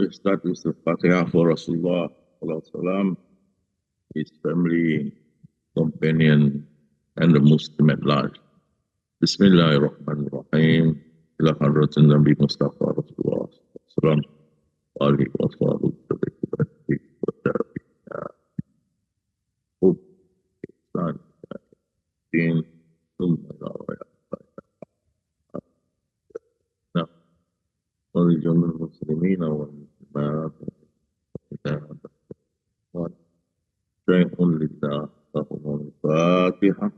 We start with the Fatiha for Rasulullah, Sallallahu his family, companion, and the Muslim at large. Bismillahirrahmanirrahim. Ila hadratin Nabi Mustafa Rasulullah Sallallahu Alaihi Wasallam. ولجميع المسلمين والمسلمات شيء لله لهم الفاتحة.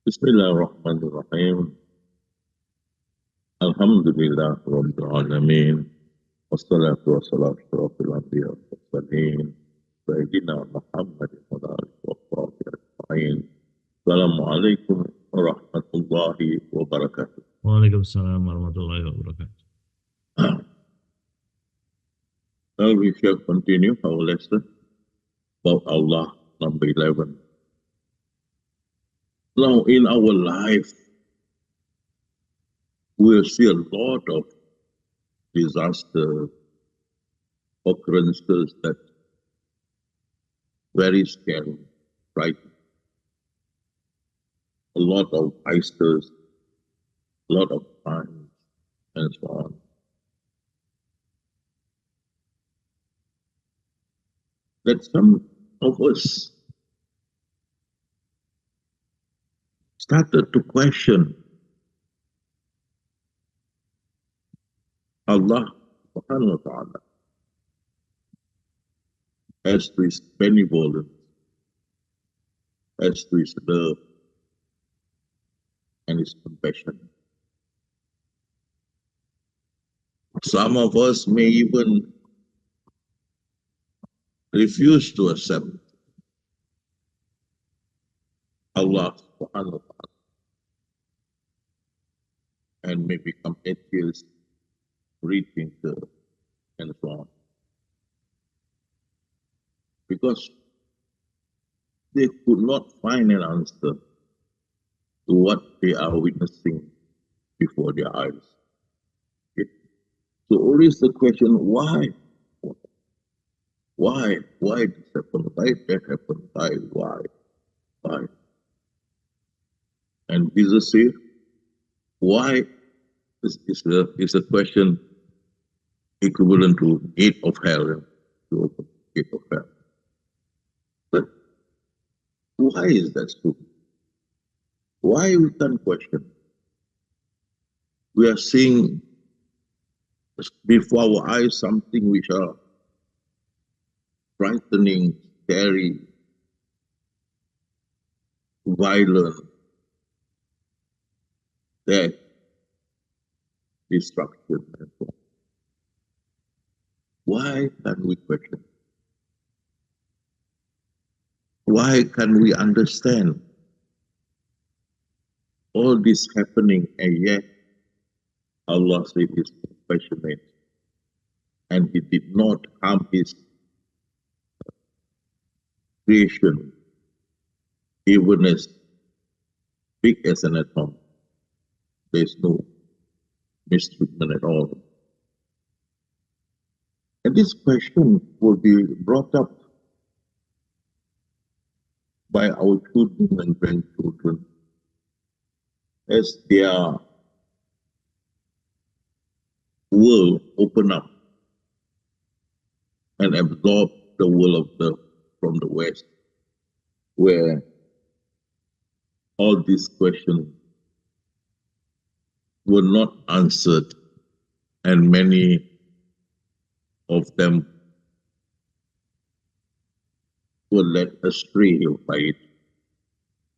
بسم الله الرحمن الرحيم. الحمد لله رب العالمين والصلاة والسلام على أشرف الأنبياء والمرسلين سيدنا محمد وعلى آله وصحبه أجمعين. السلام عليكم ورحمة الله وبركاته. Waalaikumsalam warahmatullahi wabarakatuh. Now we shall continue our lesson about Allah, number 11. Now in our life, we'll see a lot of disaster occurrences that very scary, right? A lot of oysters, a lot of crimes, and so on. That some of us started to question Allah subhanahu wa ta'ala as to his benevolence, as to his love and his compassion. Some of us may even refuse to accept Allah subhanahu wa ta'ala and may become atheists, rethinker, and so on. Because they could not find an answer to what they are witnessing before their eyes. Okay? So always the question, why? Why? Why this happened? Why that happened? Why? And Jesus said, why is a question equivalent to gate of hell, to open gate of hell. But why is that so? Why we can't question? We are seeing before our eyes something which are frightening, scary, violent, death, destruction, and so on. Why can we question? Why can we understand all this happening and yet Allah said is compassionate and He did not harm His creation even as big as an atom? There is no mistreatment at all. And this question will be brought up by our children and grandchildren as their world open up and absorb the world from the West, where all these questions were not answered and many of them were led astray by it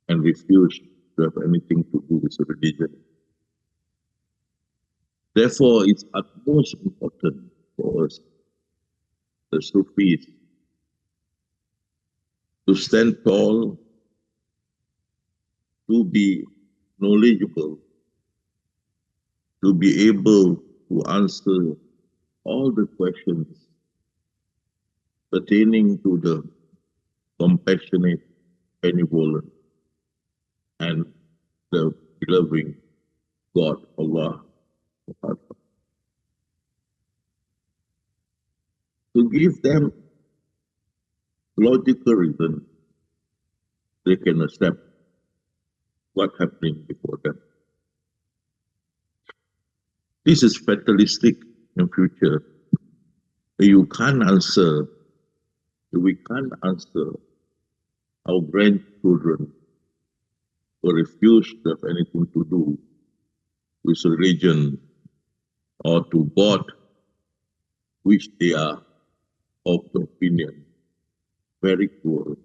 and refused to have anything to do with religion. Therefore, it's utmost important for us, the Sufis, to stand tall, to be knowledgeable, to be able to answer all the questions pertaining to the compassionate, benevolent, and the beloved God, Allah. To give them logical reason, they can accept what's happening before them. This is fatalistic in future. You can't answer, we can't answer our grandchildren who refuse to have anything to do with religion or to God, which they are of the opinion very poor.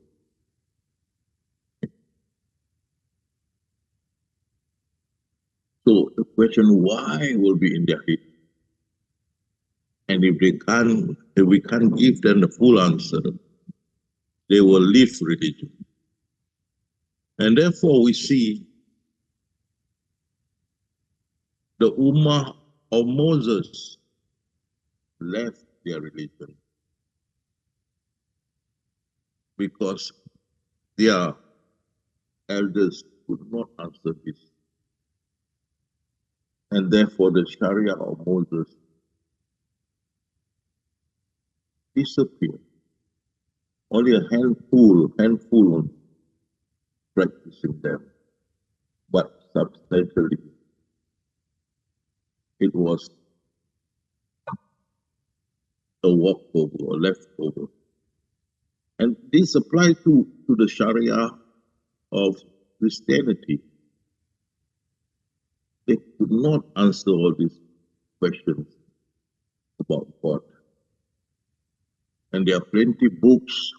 So the question why will be in their head. And if we can't give them the full answer, they will leave religion. And therefore we see the Ummah of Moses left their religion because their elders could not answer this. And therefore the Sharia of Moses disappeared. Only a handful practicing them, but substantially it was a walkover or leftover. And this applies to the Sharia of Christianity. They could not answer all these questions about God. And there are plenty books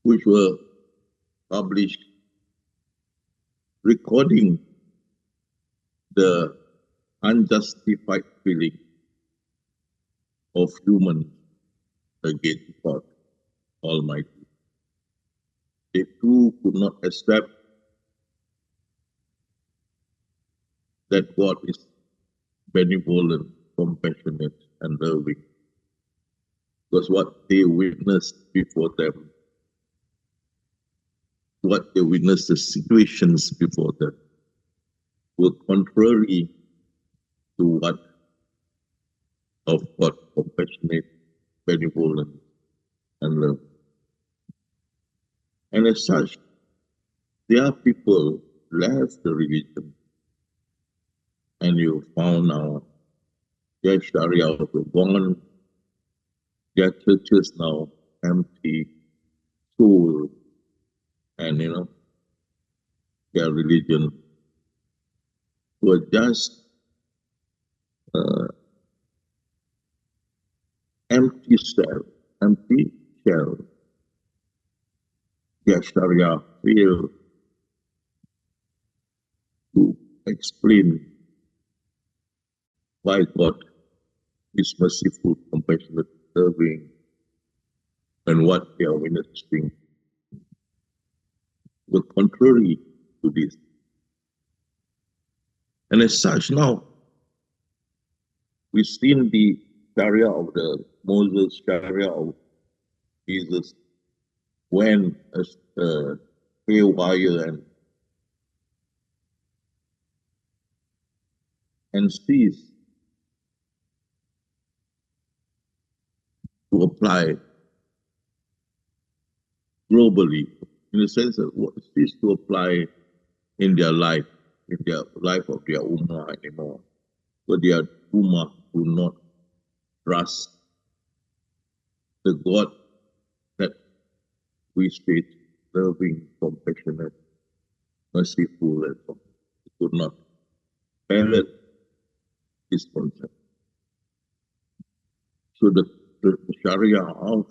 which were published recording the unjustified feeling of humans against God Almighty. They too could not accept that God is benevolent, compassionate, and loving. Because what they witnessed before them, what they witnessed, the situations before them, were contrary to what of God, compassionate, benevolent, and love. And as such, there are people left the religion, and you found now their Sharia were gone, their churches now empty, full, and their religion were just empty shell. Their Sharia failed to explain why God is merciful, compassionate, serving, and what they are witnessing were contrary to this. And as such now, we've seen the Sharia of the Moses, Sharia of Jesus, when haywire and cease to apply globally, in the sense that what cease to apply in their life of their Ummah anymore. But their Ummah do not trust the God that we state loving, compassionate, merciful, and so on. It could not parrot this concept. So the Sharia of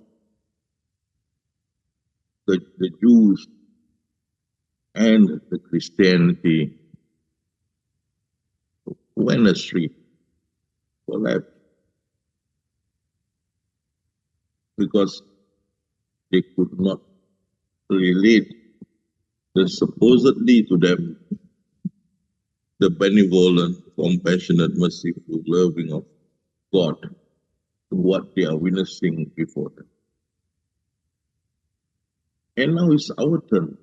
the Jews and the Christianity went astray, collapsed, because they could not relate the supposedly to them the benevolent, compassionate, merciful, loving of God what they are witnessing before them. And now it's our turn.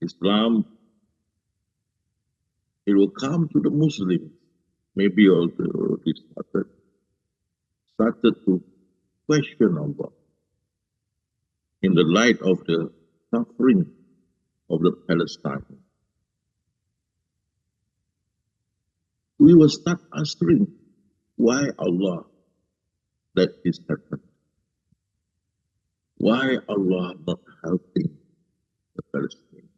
Islam, it will come to the Muslims. Maybe also it started to question Allah in the light of the suffering of the Palestinians. We will start asking why Allah let this happen. Why Allah not helping the Palestinians?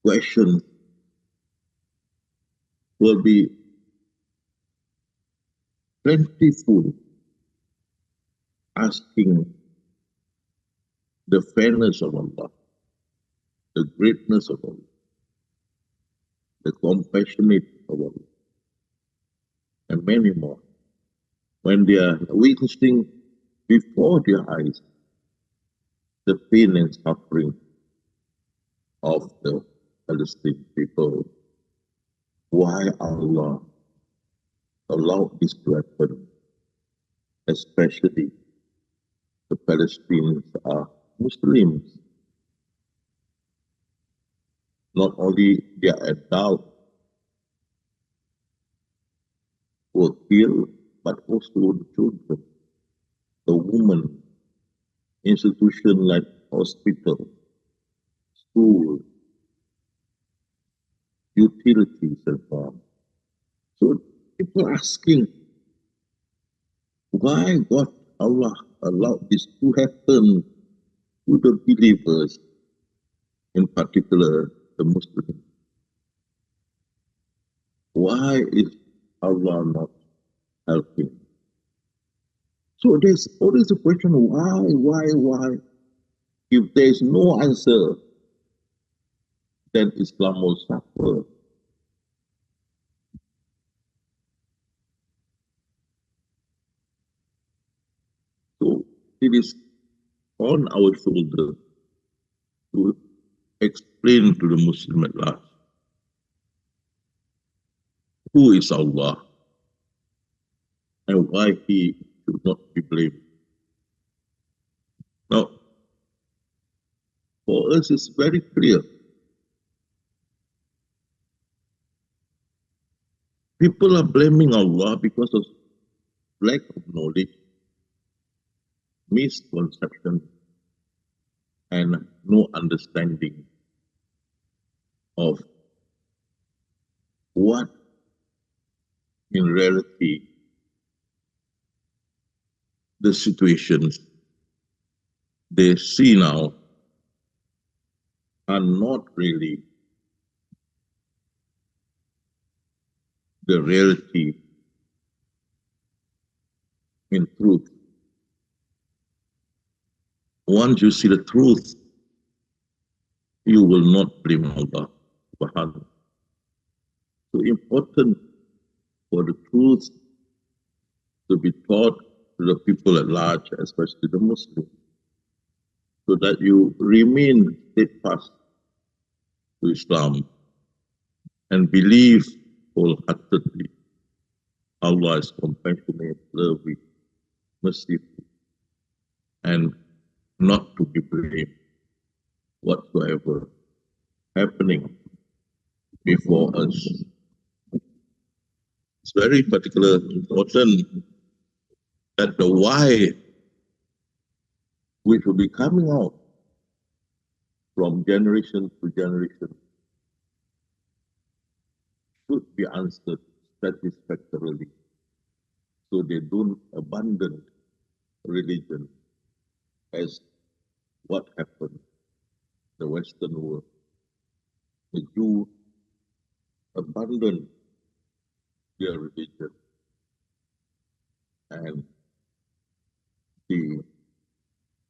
Questions will be plentiful, asking the fairness of Allah, the greatness of Allah, the compassionate of Allah, and many more. When they are witnessing before their eyes the pain and suffering of the Palestinian people, why Allah allowed this to happen, especially the Palestinians are Muslims. Not only their adults were killed, but also the children, the women, institutions like hospital, school, utilities and so on. So people asking, why God Allah allowed this to happen to the believers, in particular the Muslims? Why is Allah not helping? So there's always a question, why? If there's no answer, then Islam will suffer. So it is on our shoulder to explain to the Muslim at last, who is Allah and why He should not be blamed. Now, for us it's very clear. People are blaming Allah because of lack of knowledge, misconception, and no understanding of what in reality the situations they see now are not really the reality in truth. Once you see the truth, you will not blame Allah subhanahu. So important for the truth to be taught to the people at large, especially the Muslims, so that you remain steadfast to Islam and believe wholeheartedly Allah is compassionate, loving, merciful, and not to be blamed whatsoever happening before us. It's very particular important that the why, which will be coming out from generation to generation, should be answered satisfactorily, so they don't abandon religion as what happened in the Western world. The Jews abandoned their religion, and the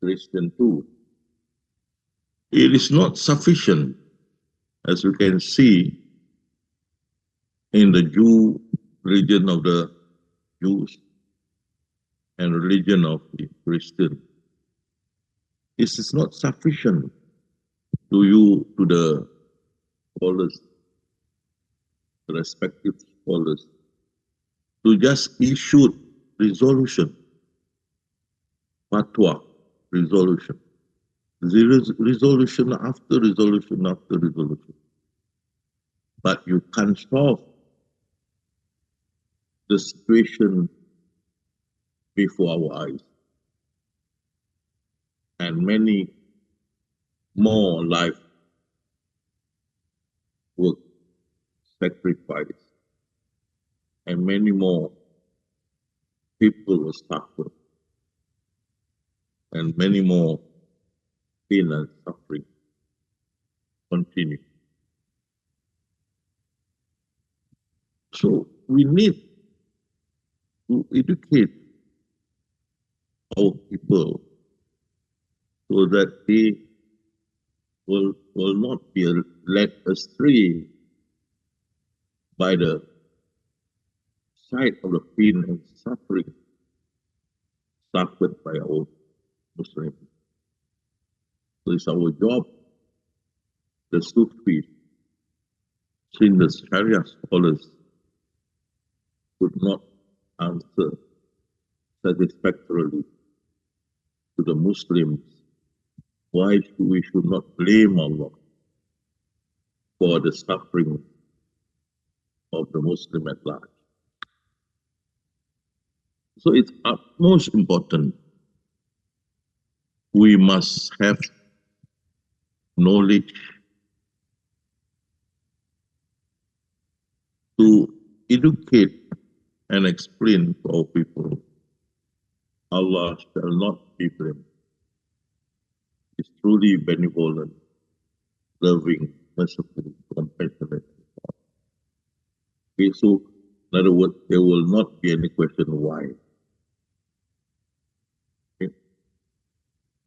Christian too. It is not sufficient, as we can see in the Jew religion of the Jews and religion of the Christian. This is not sufficient to the scholars, the respective scholars, to just issue resolution, fatwa, resolution, resolution after resolution after resolution. But you can't solve the situation before our eyes. And many more lives were sacrificed, and many more people were suffered, and many more pain and suffering continue. So we need to educate our people so that they will not be led astray by the sight of the pain and suffering suffered by our Muslims. So it's our job, the Sufi, since the Sharia scholars could not answer satisfactorily to the Muslims why we should not blame Allah for the suffering of the Muslim at large. So it's utmost important. We must have knowledge to educate and explain to our people. Allah shall not be blamed. Is truly benevolent, loving, merciful, compassionate. Okay, so in other words, there will not be any question why. Okay.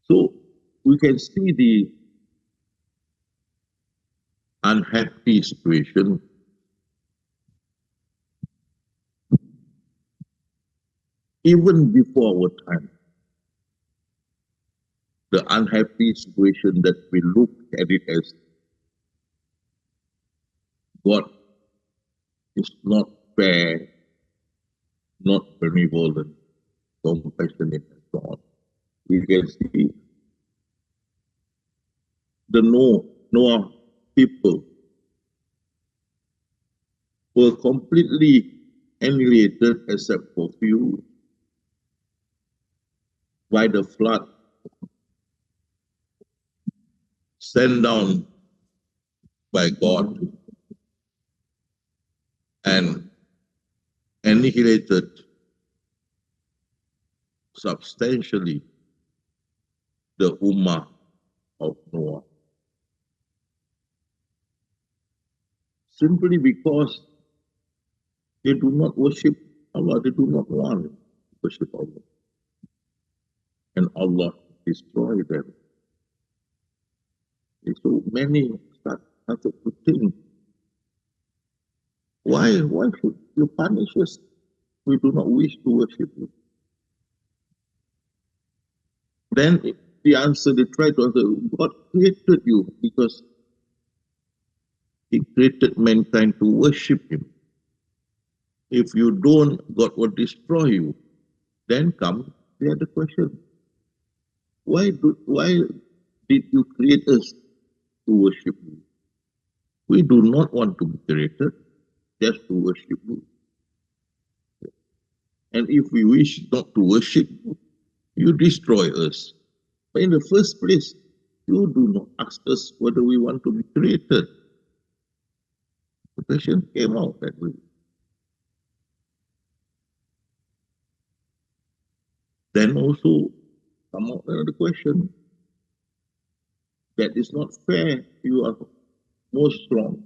So we can see the unhappy situation even before our time. The unhappy situation that we look at it as God is not fair, not benevolent, compassionate, and so on. We can see the Noah people were completely annihilated except for few by the flood sent down by God and annihilated substantially the Ummah of Noah. Simply because they do not worship Allah, they do not want to worship Allah. And Allah destroyed them. And so many started to think, why should you punish us? We do not wish to worship you. Then the answer, they tried to answer, God created you because He created mankind to worship Him. If you don't, God will destroy you. Then comes the other question. Why did you create us to worship you? We do not want to be created just to worship you. And if we wish not to worship you, you destroy us. But in the first place, you do not ask us whether we want to be created. The question came out that way. Then also come out another question. That is not fair. You are more strong.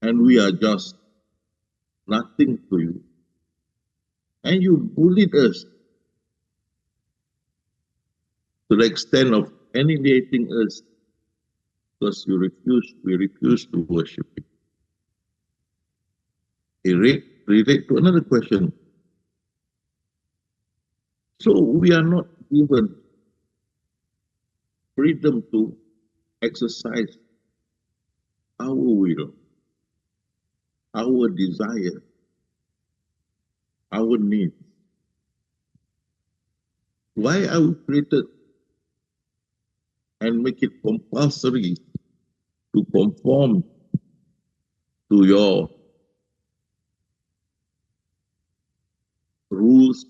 And we are just nothing to you. And you bullied us to the extent of annihilating us because we refuse to worship you. It relates to another question. So we are not given freedom to exercise our will, our desire, our needs. Why are we created and make it compulsory to conform to your rules,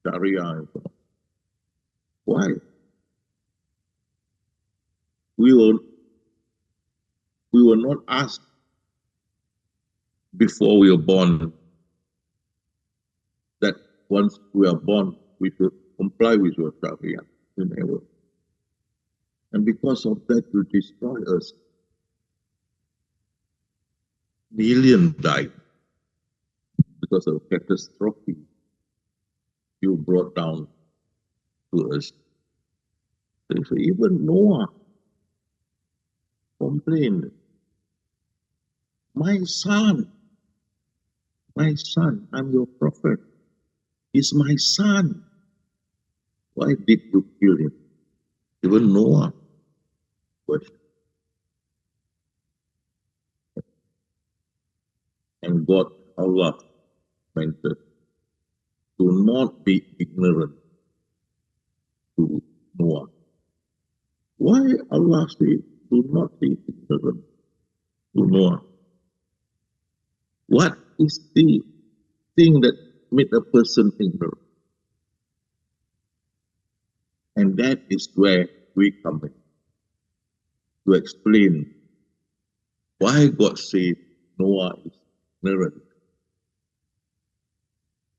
Sharia, and so on? Why? We were not asked before we were born that once we are born, we should comply with your Sharia. We never. And because of that, you destroy us. Millions died because of catastrophe you brought down to us. So even Noah complained, my son, I'm your prophet. He's my son. Why did you kill him? Even Noah questioned. And God, Allah, mentioned, do not be ignorant to Noah. Why Allah say, do not be ignorant to Noah? What is the thing that made a person ignorant? And that is where we come in to explain why God said Noah is ignorant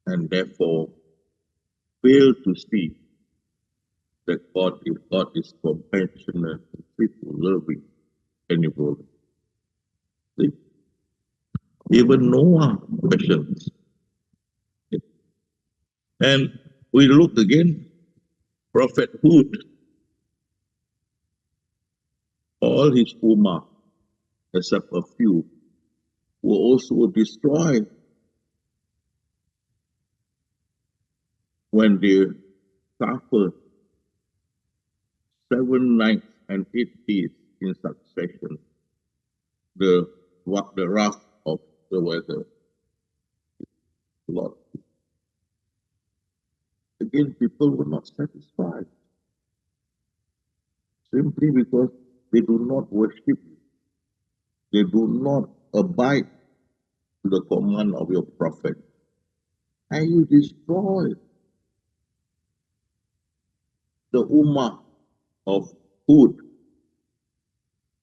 and therefore fail to see that God is compassionate, faithful, loving, and evolving. See? Even Noah questions. And we look again, prophethood, all his ummah, except a few, were also destroyed when they suffered 7 nights and 8 days in succession, the wrath of the weather. Lord. Again, people were not satisfied simply because they do not worship you. They do not abide to the command of your prophet. And you destroy the ummah of Hud.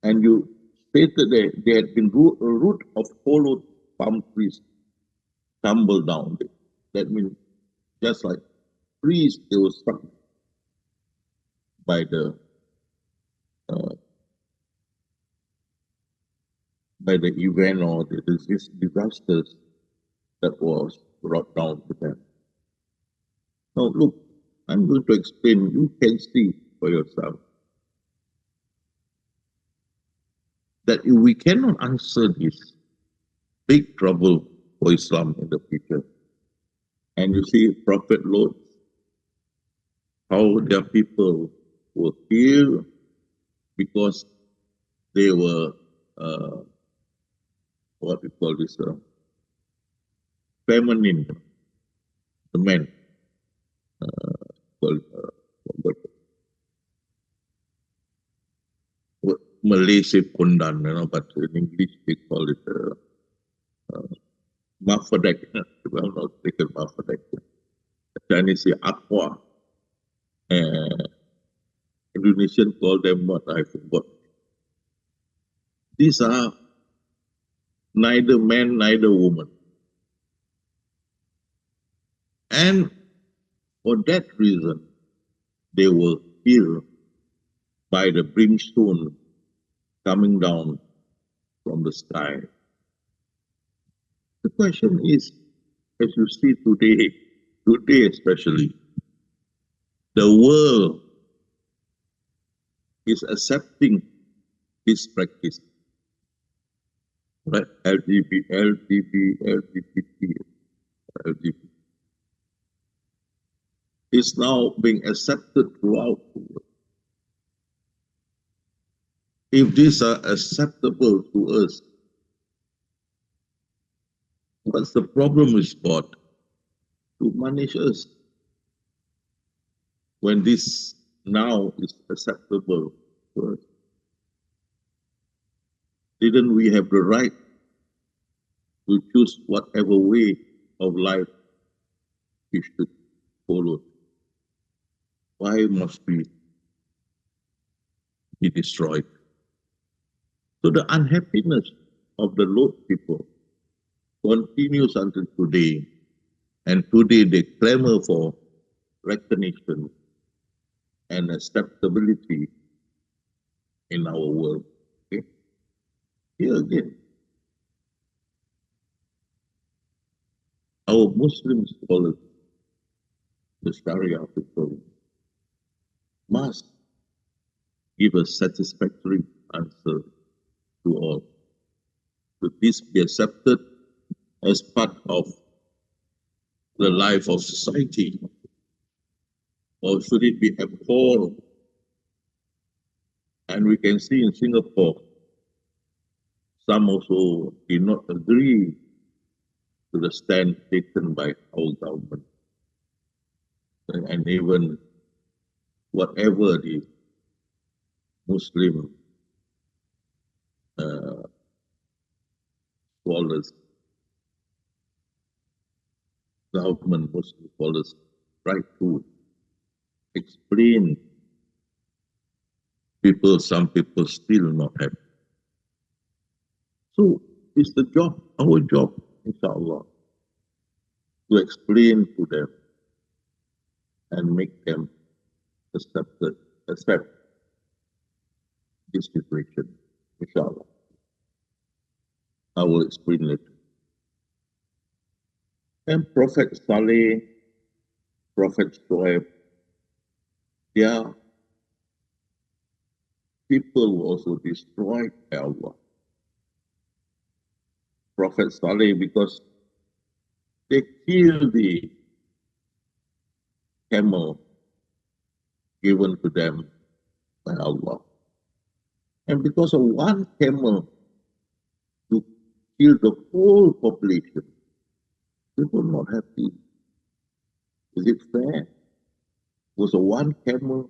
And you stated that there had been a root of hollowed palm trees tumble down. That means just like trees, they were struck by the event or the disasters that was brought down to them. Now look, I'm going to explain. You can see for yourself that if we cannot answer this, big trouble for Islam in the future. And you see Prophet Lot, how their people were killed because they were what we call this feminine, the men called Malaysia Kundan, but in English they call it Mafadek. Well, not taken Mafadek. Chinese say Aqua. Indonesian call them what I forgot. These are neither man, neither woman. And for that reason, they were killed by the brimstone coming down from the sky. The question is, as you see today especially, the world is accepting this practice. Right? LGBT. Is now being accepted throughout the world. If these are acceptable to us, what's the problem with God? to punish us when this now is acceptable to us? Didn't we have the right to choose whatever way of life we should follow? Why must we be destroyed? So the unhappiness of the Lord people continues until today, and today they clamor for recognition and acceptability in our world. Okay? Here again, our Muslim scholars, the Sharia people, must give a satisfactory answer to all. Should this be accepted as part of the life of society, or should it be abhorred? And we can see in Singapore, some also did not agree to the stand taken by our government. And even whatever the Muslim scholars, government Muslim scholars try to explain, some people still not happy. So it's the job, our job, inshallah, to explain to them and make them accept this situation, inshallah. I will explain later. And Prophet Saleh, Prophet Shoaib, their people were also destroyed by Allah. Prophet Saleh, because they killed the camel given to them by Allah. And because of one camel, to kill the whole population, people are not happy. Is it fair? Was a one camel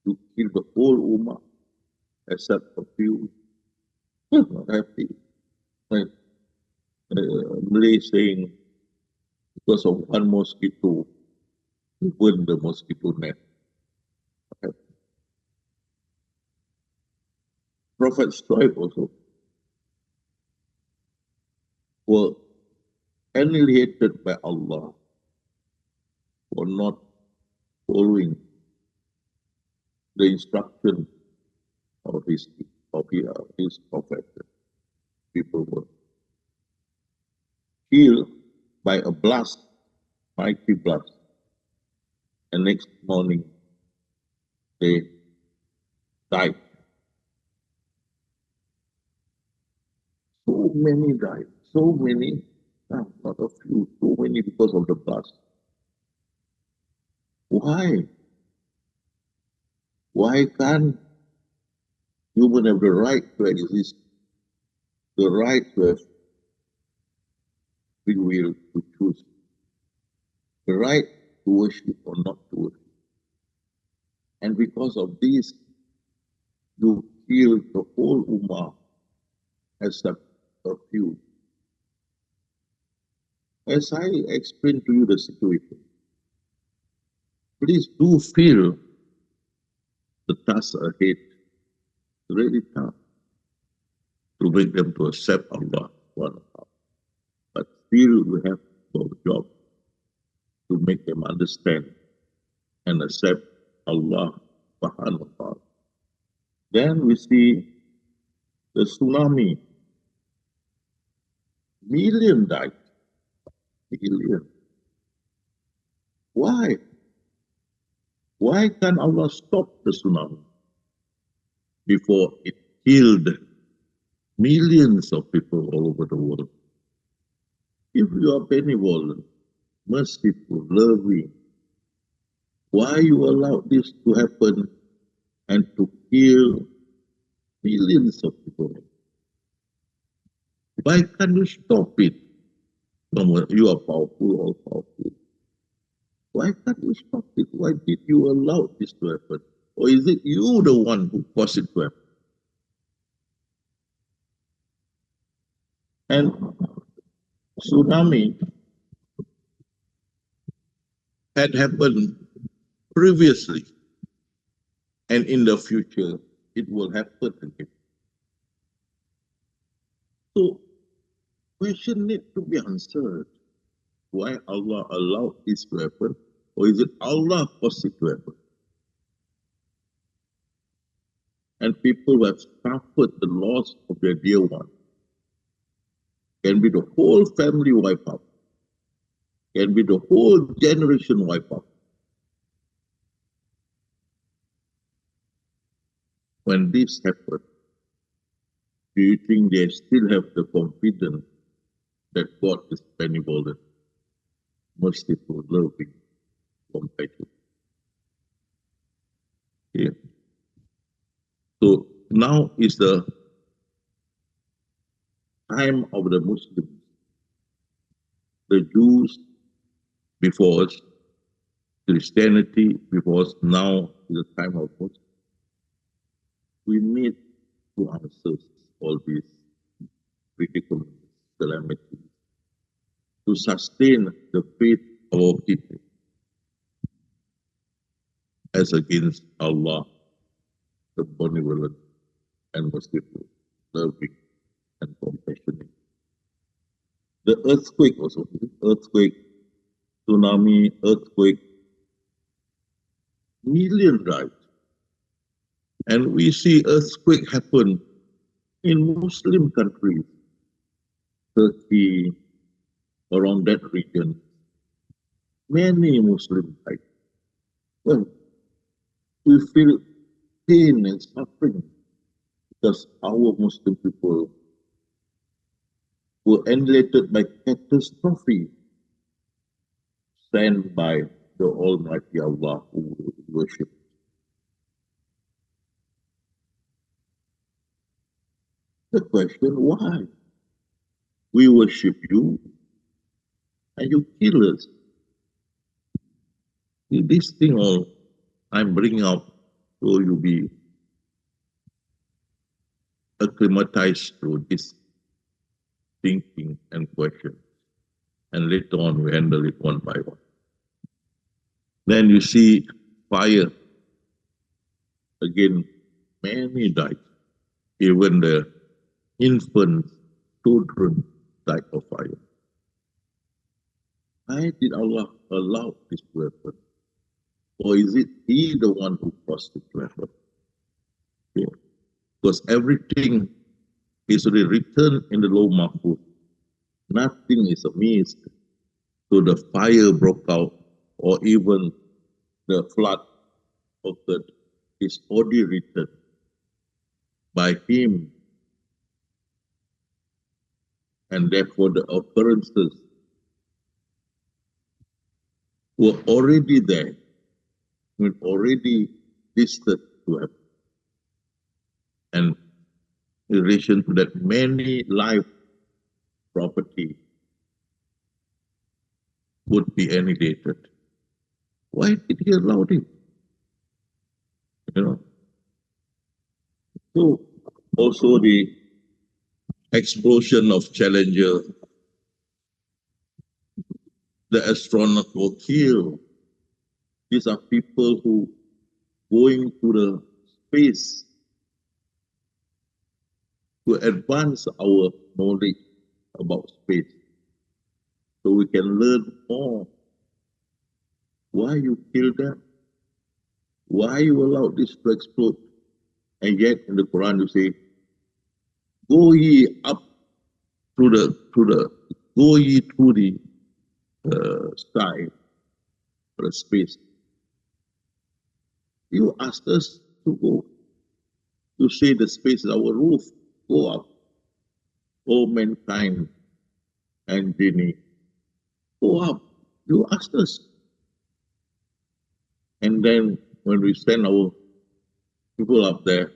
to kill the whole ummah, except a few? Not happy. Like Malay saying, because of one mosquito, you burn the mosquito net. Okay. Prophet Shoaib also were annihilated by Allah for not following the instruction of his prophet. People were killed by a blast, mighty blast, and next morning they died. So many died, so many, not a few, so many because of the blast. Why? Why can't human have the right to exist, the right to have free will to choose, the right to worship or not to worship? And because of this, you kill the whole ummah except a few. As I explained to you the situation, please do feel the task ahead, really tough, to make them to accept Allah. But still we have our job to make them understand and accept Allah subhanahu wa ta'ala. Then we see the tsunami. Million died. Million. Why? Why can't Allah stop the tsunami before it killed millions of people all over the world? If you are benevolent, merciful, loving, why you allow this to happen and to kill millions of people? Why can't you stop it? Someone, you are powerful, all powerful. Why can't you stop it? Why did you allow this to happen? Or is it you the one who caused it to happen? And tsunami had happened previously, and in the future, it will happen again. So, question need to be answered. Why Allah allowed this to happen? Or is it Allah caused it to happen? And people who have suffered the loss of their dear one. Can be the whole family wiped out. Can be the whole generation wiped out. When this happens, do you think they still have the confidence that God is benevolent, merciful, loving, compassionate? Yeah. So now is the time of the Muslims. The Jews before us, Christianity before us, now is the time of Muslims. We need to answer all these predicaments, calamities, to sustain the faith of our people as against Allah, the benevolent and merciful, loving and compassionate. The earthquake also, earthquake, tsunami, earthquake, million died. And we see earthquake happen in Muslim countries, Turkey, around that region. Many Muslims died. Well, we feel pain and suffering because our Muslim people were annihilated by catastrophe sent by the Almighty Allah who we worship. The question, why? We worship you and you kill us. This thing all I'm bringing up so you be acclimatized to this thinking and question. And later on we handle it one by one. Then you see fire. Again, many died. Even the infants, children died of fire. Why did Allah allow this to happen? Or is it He the one who caused it to happen? Yeah. Because everything is already written in the law mahfuz. Nothing is amiss. So the fire broke out, or even the flood occurred, is already written by Him. And therefore the occurrences were already there, were already listed to happen. And in relation to that, many life, property would be annihilated. Why did He allow it? You know. So also the explosion of Challenger, the astronaut were killed. These are people who going to the space to advance our knowledge about space, so we can learn more. Why you kill them? Why you allow this to explode? And yet in the Quran you say, "Go ye up through the go ye through the sky, or the space." You asked us to go. You say the space is our roof. Go up. O mankind and genie, go up. You asked us. And then when we send our people up there,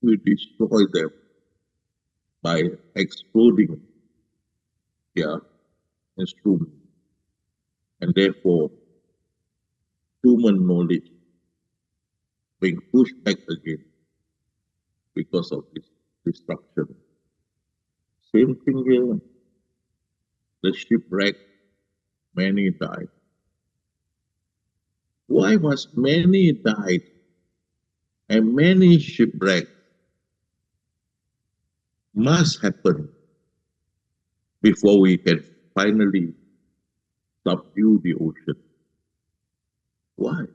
we destroy them by exploding their instrument, and therefore human knowledge being pushed back again because of this destruction. Same thing here. The shipwreck, many died. Why must many die and many shipwrecks must happen before we can finally subdue the ocean? Why?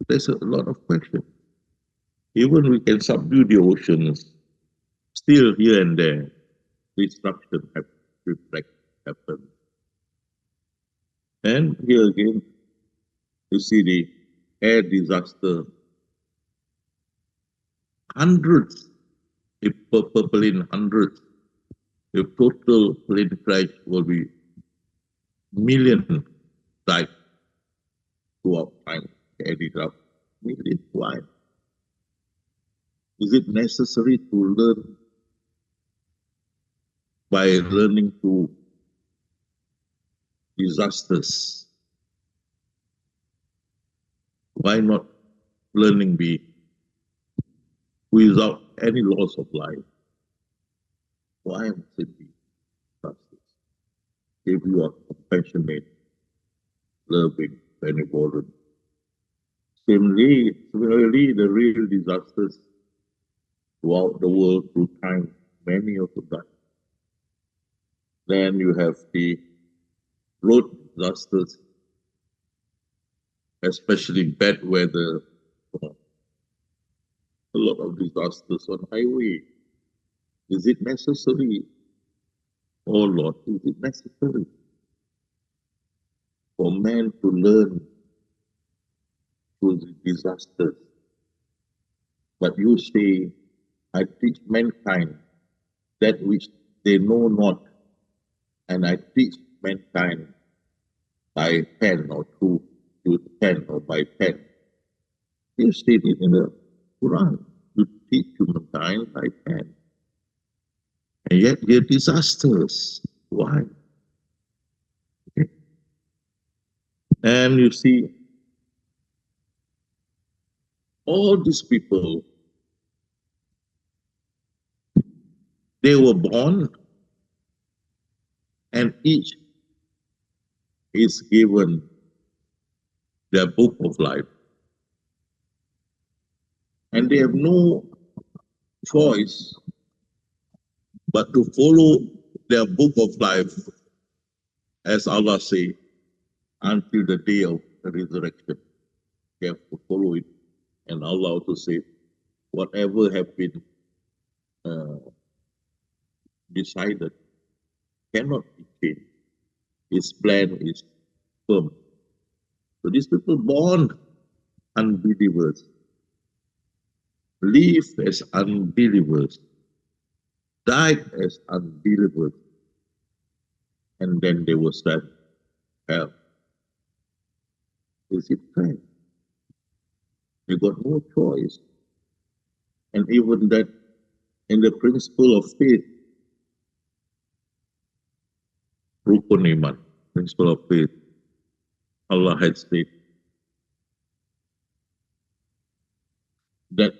There's a lot of questions. Even we can subdue the oceans, still here and there, destruction happen. And here again, you see the air disaster, hundreds, if per plane, hundreds. The total plane crash will be millions died throughout time. Air disaster. Millions. Why? Is it necessary to learn by learning to disasters? Why not learning be without any loss of life? Why must it be disasters? If you are compassionate, loving, benevolent. Similarly, the real disasters throughout the world through time, many of them died. Then you have the road disasters, especially bad weather, a lot of disasters on highway. Is it necessary? Oh Lord, is it necessary for man to learn through the disasters? But you say, I teach mankind that which they know not, and I teach mankind by pen or through pen or by pen. You state it in the Quran. You teach humankind by pen. And yet they're disasters. Why? Okay. And you see, all these people, they were born and each is given their book of life. And they have no choice but to follow their book of life, as Allah says, until the day of the resurrection. They have to follow it. And Allah also said, whatever have been decided cannot be changed. His plan is firm. So these people born unbelievers, live as unbelievers, died as unbelievers, and then they were sent hell. Is it fair? They got no choice. And even that in the principle of faith, Rukun Iman, principle of faith, Allah had said that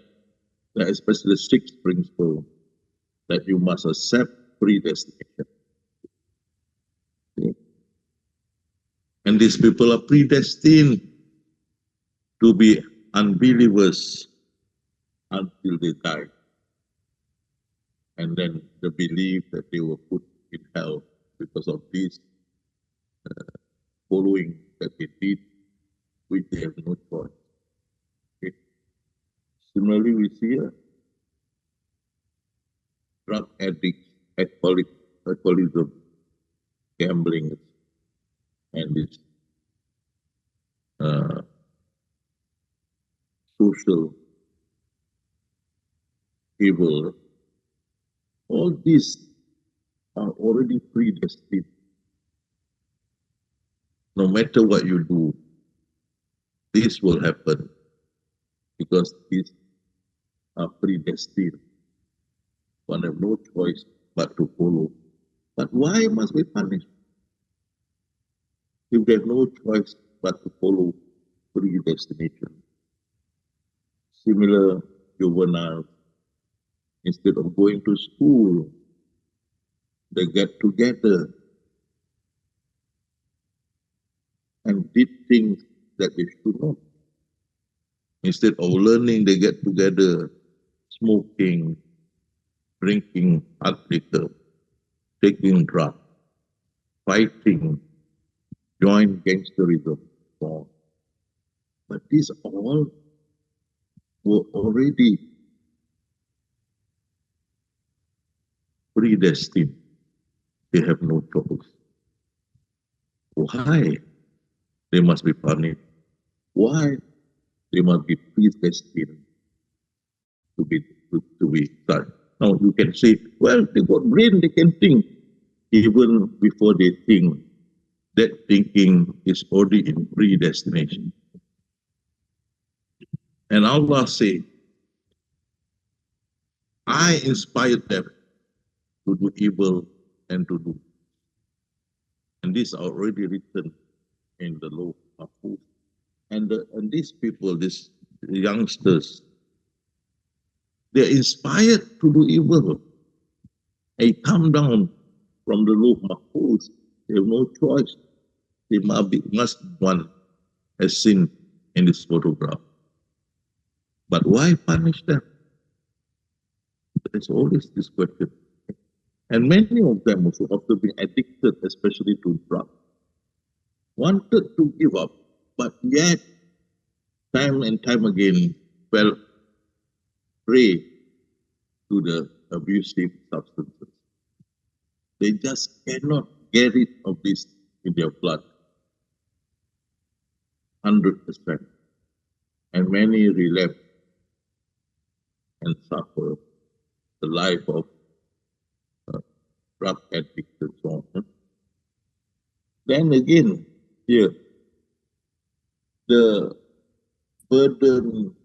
especially the sixth principle, that you must accept predestination. Okay. And these people are predestined to be unbelievers until they die. And then the belief that they were put in hell because of this following that they did, which they have no choice. Okay. Similarly, we see here drug addicts, alcoholism, gambling, and this social evil. All these are already predestined. No matter what you do, this will happen because these are predestined. One have no choice but to follow But why must we punish if they have no choice but to follow predestination? Similar juveniles, instead of going to school, they get together and did things that they should not. Instead of learning, they get together, smoking, drinking hard liquor, taking drugs, fighting, join gangsterism, so on. But these all were already predestined. They have no choice. Why they must be punished? Why they must be predestined to be such? Now you can say, well, they got brain, they can think. Even before they think, that thinking is already in predestination. And Allah say, I inspired them to do evil and to do. And these are already written in the law of food. And these people, these youngsters, they're inspired to do evil. They come down from the law of food. They have no choice. They must one has sinned in this photograph. But why punish them? There's always this question. And many of them also, after being addicted, especially to drugs, wanted to give up, but yet, time and time again, fell prey to the abusive substances. They just cannot get rid of this in their blood, 100%. And many relapse and suffer the life of drug addicts and so on. Then again, here, the burden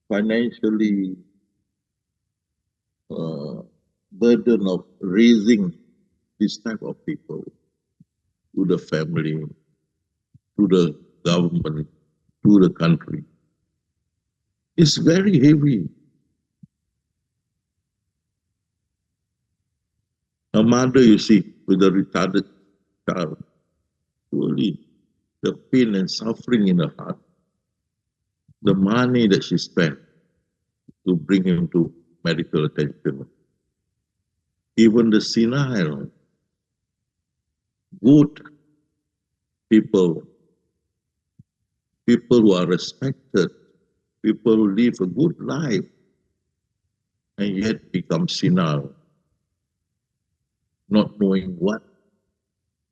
financially, burden of raising this type of people to the family, to the government, to the country, is very heavy. A mother, you see, with a retarded child, surely the pain and suffering in her heart, the money that she spent to bring him to medical attention, even the senile, good people, people who are respected, people who live a good life, and yet become senile, not knowing what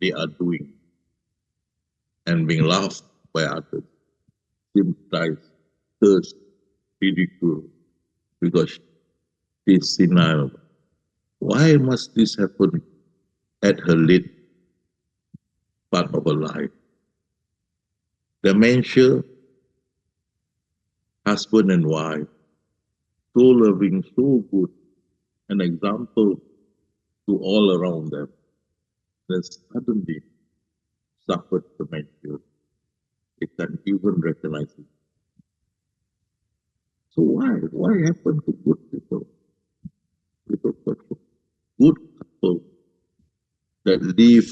they are doing, and being laughed by others, sympathized, cursed, ridiculed, because she is senile. Why must this happen at her late part of her life? Dementia, husband and wife, so loving, so good, an example to all around them, then suddenly suffered dementia. They can't even recognize it. So why? Why happen to good people? Good couple that live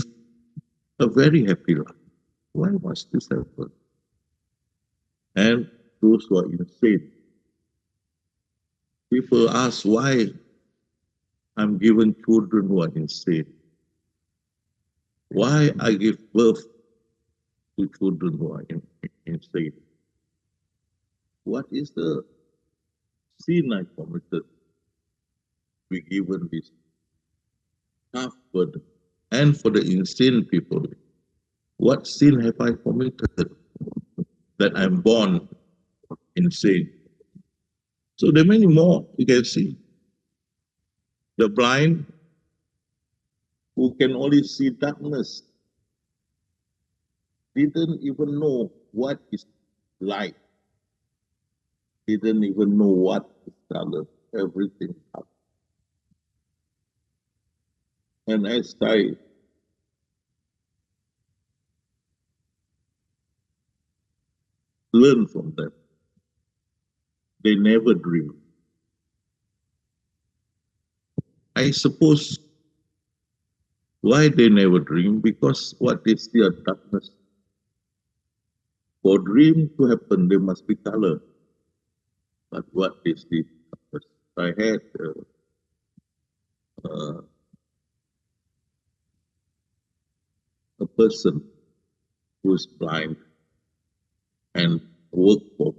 a very happy life. Why must this happen? And those who are insane. People ask why I'm given children who are insane. Why I give birth to children who are insane. What is the sin I committed? Be given this tough burden. And for the insane people, what sin have I committed that I'm born insane? So there are many more you can see. The blind who can only see darkness didn't even know what is light, didn't even know what is color, everything up. And as I learn from them, they never dream. I suppose why they never dream, because what is their darkness? For dream to happen, there must be color. But what is the darkness? I had a person who is blind and work for.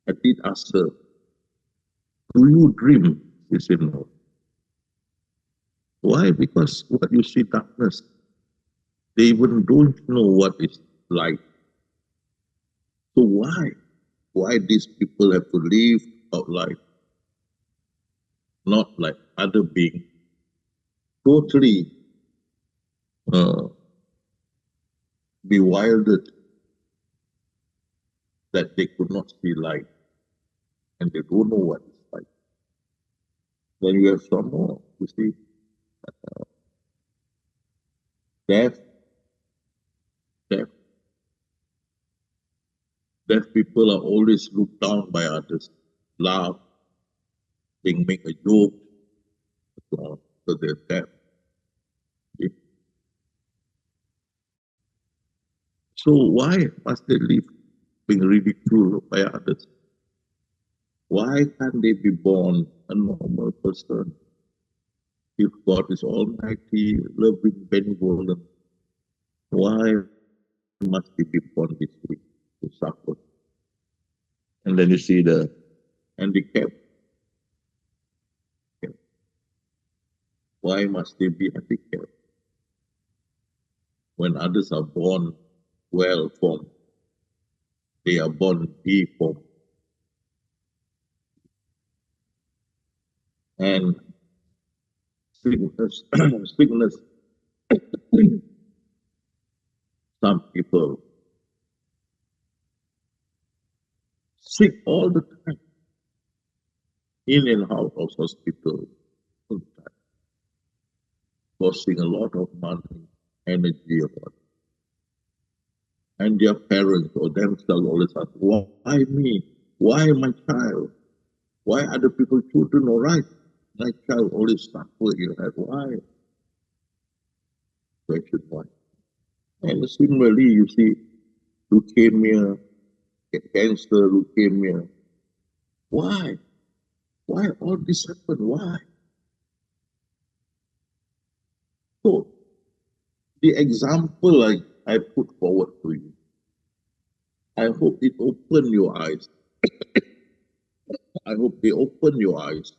I did ask her, do you dream? She said no. Why? Because what you see darkness, they even don't know what is light. So why? Why these people have to live out life? Not like other beings, totally bewildered that they could not see light and they don't know what is light. Then you have some more, you see, deaf people are always looked down by others, laugh, they make a joke, so they're deaf. So why must they live being ridiculed by others? Why can't they be born a normal person? If God is almighty, loving, benevolent, why must they be born this way to suffer? And then you see the handicap. Why must they be handicapped when others are born well formed? They are born deformed. And sickness, some people sick all the time, in and out of hospital, all the time, costing a lot of money, energy, and their parents or themselves always ask, why me? Why my child? Why other people's children all right? My child always suffer here. Why? Question why? And similarly, you see, leukemia, cancer, leukemia. Why? Why all this happen? Why? So, the example I put forward to you, I hope it open your eyes. I hope they open your eyes.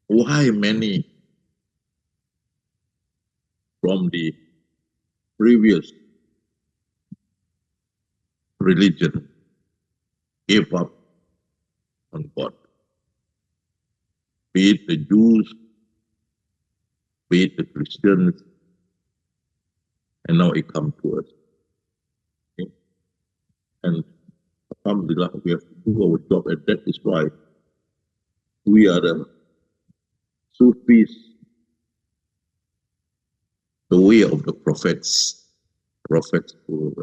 Why many from the previous religion gave up on God? Be it the Jews, be it the Christians, and now it comes to us. Okay? And alhamdulillah, we have to do our job, and that is why we are the Sufis, the way of the prophets. Prophets who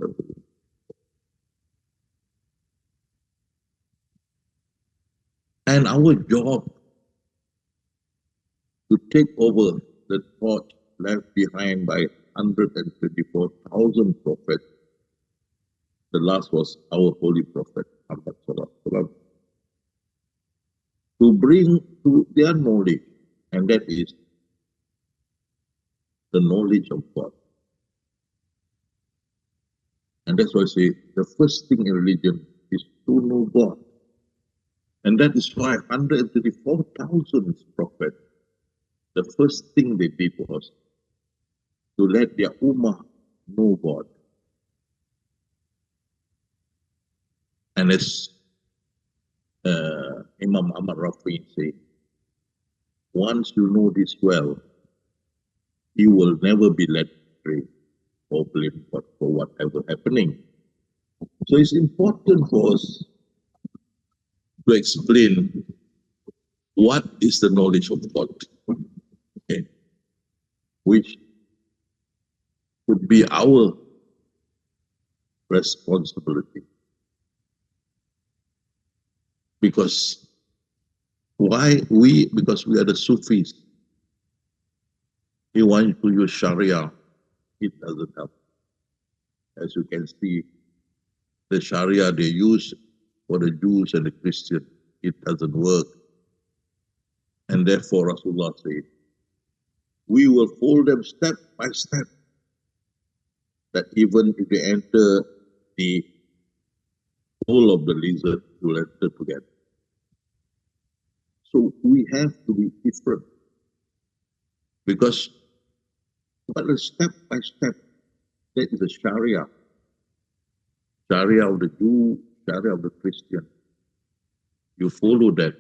and our job to take over the torch left behind by 124,000 prophets. The last was our holy prophet, Muhammad Sallallahu Alaihi Wasallam, to bring to their knowledge, and that is the knowledge of God. And that's why I say the first thing in religion is to know God. And that is why 134,000 prophets, the first thing they did was to let their ummah know God. And as Imam Ahmad Rafi said, once you know this well, you will never be led astray or blame God for whatever happening. So it's important for us to explain what is the knowledge of God? Okay. Which would be our responsibility. Because because we are the Sufis. We want to use Sharia. It doesn't help. As you can see, the Sharia they use for the Jews and the Christians, it doesn't work. And therefore Rasulullah said, we will follow them step by step. That even if they enter the hole of the lizard, you will enter together. So we have to be different. Because but a step by step, that is the Sharia. Sharia of the Jew, Sharia of the Christian. You follow that,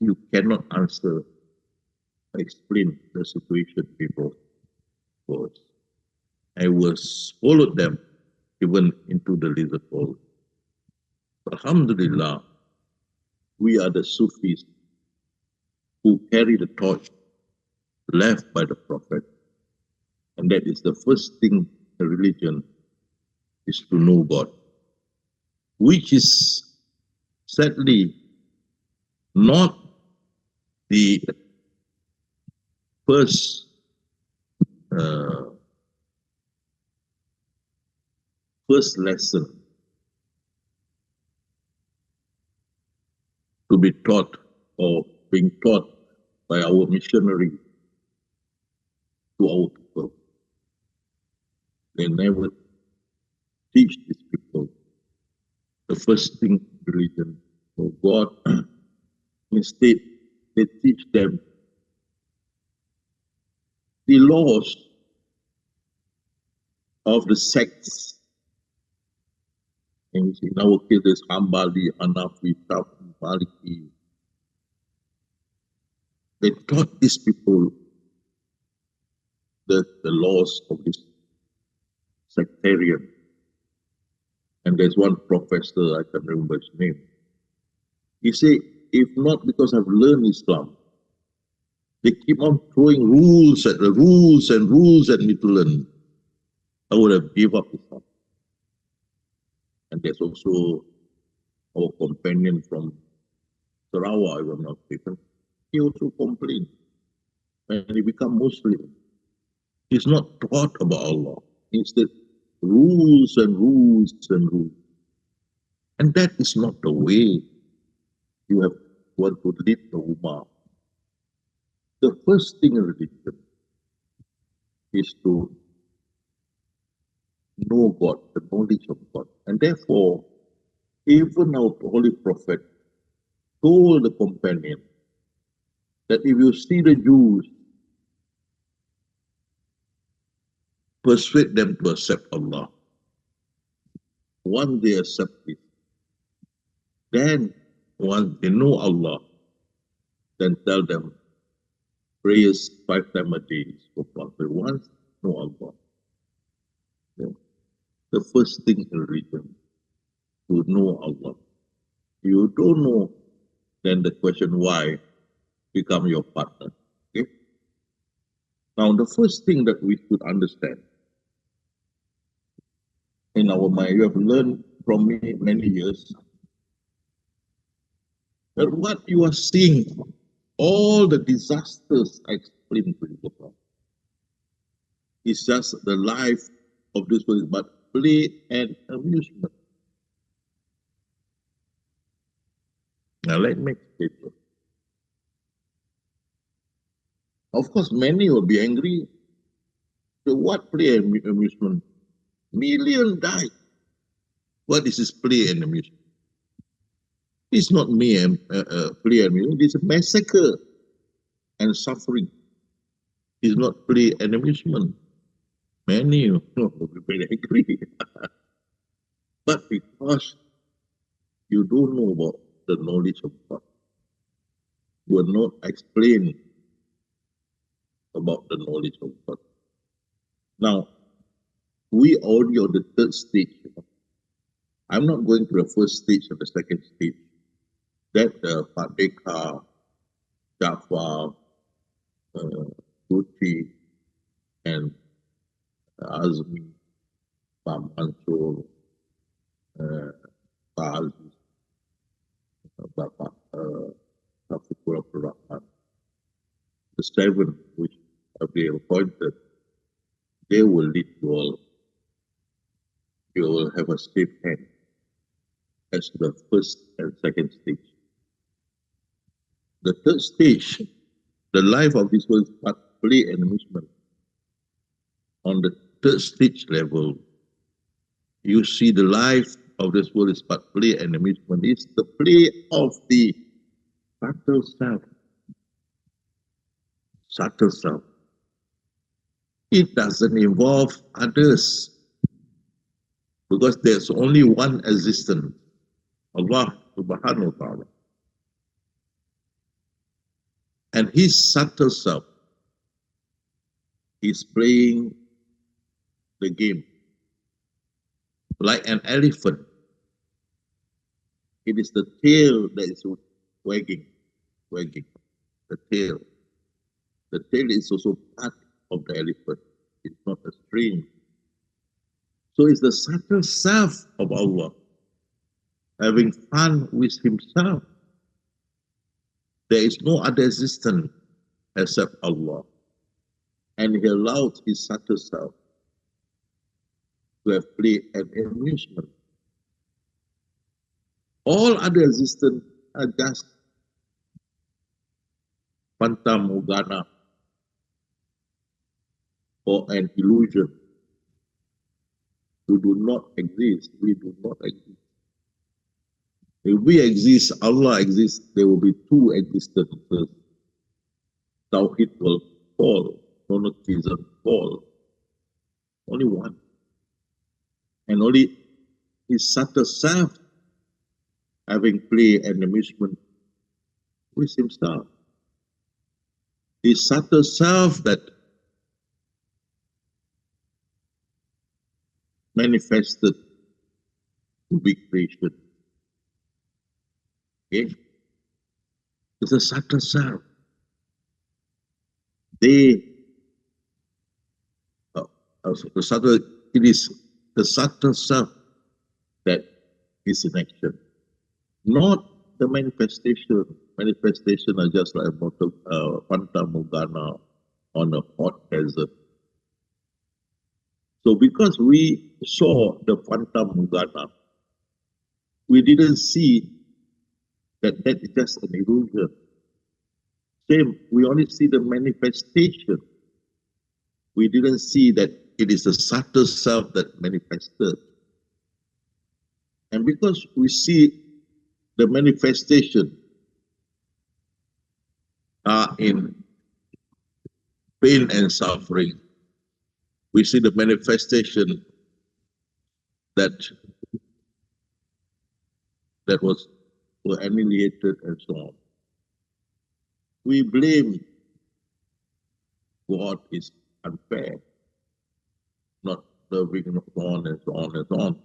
you cannot answer, explain the situation before us. I was followed them even into the lizard hole. Alhamdulillah, we are the Sufis who carry the torch left by the Prophet. And that is the first thing the religion is to know God, which is sadly not the first lesson to be taught or being taught by our missionary to our people. They never teach these people the first thing religion or God. Instead, they teach them the laws of the sects. And in our case, there's Hanbali, Hanafi, Shafi, Maliki. They taught these people the laws of this sectarian. And there's one professor, I can't remember his name. He said, if not because I've learned Islam, they keep on throwing rules and rules at me to learn, I would have given up Islam. And there's also our companion from Sarawak, if I'm not mistaken. He also complained when he became Muslim. He's not taught about Allah. Instead, rules and rules and rules. And that is not the way you have want to lead the Ummah. The first thing in religion is to know God, the knowledge of God. And therefore, even our Holy Prophet told the companion that if you see the Jews, persuade them to accept Allah. Once they accept it, then once they know Allah, then tell them, prayers 5 times a day is compulsory. Once know Allah. Yeah. The first thing in religion, to know Allah. You don't know, then the question why become your partner. Okay? Now, the first thing that we should understand in our mind, you have learned from me many years, that what you are seeing, all the disasters I explained to you about, is just the life of this world, but play and amusement. Now, let me explain. Of course, many will be angry. So, what play and amusement? Millions died. What is this play and amusement? It's not play and amusement. It's a massacre and suffering. It's not play and amusement. Many will be very angry. But because you don't know about the knowledge of God, you are not explained about the knowledge of God. Now, we already on the third stage. I'm not going to the first stage or the second stage. that Fateka, Jafar, Sufi, and Azmi, Mansur, Aziz, Bapak Taufikur Abdul Rahman, the seven which have been appointed, they will lead you all. You will have a safe hand as the first and second stage. The third stage, the life of this world is but play and amusement. On the third stage level, you see the life of this world is but play and amusement. It's the play of the subtle self. Subtle self. It doesn't involve others because there's only one existence, Allah subhanahu wa ta'ala. And his subtle self is playing the game like an elephant. It is the tail that is wagging. The tail. The tail is also part of the elephant. It's not a string. So it's the subtle self of Allah having fun with himself. There is no other existence except Allah. And he allowed his subtle self to have play and amusement. All other existence are just fanta morgana or an illusion. We do not exist. We do not exist. If we exist, Allah exists, there will be two existences. Tawhid will fall, monotheism fall. Only one. And only his subtle self having play and amusement with himself. His subtle self that manifested to be creation. Okay? It's a subtle self. It is the subtle self that is in action, not the manifestation. Manifestation are just like fanta morgana on a hot desert. So because we saw the fanta morgana, we didn't see that is just an illusion. Same, we only see the manifestation. We didn't see that it is the subtle self that manifested. And because we see the manifestation are in pain and suffering, we see the manifestation that were annihilated and so on. We blame God is unfair, not serving, and so on and so on and so on.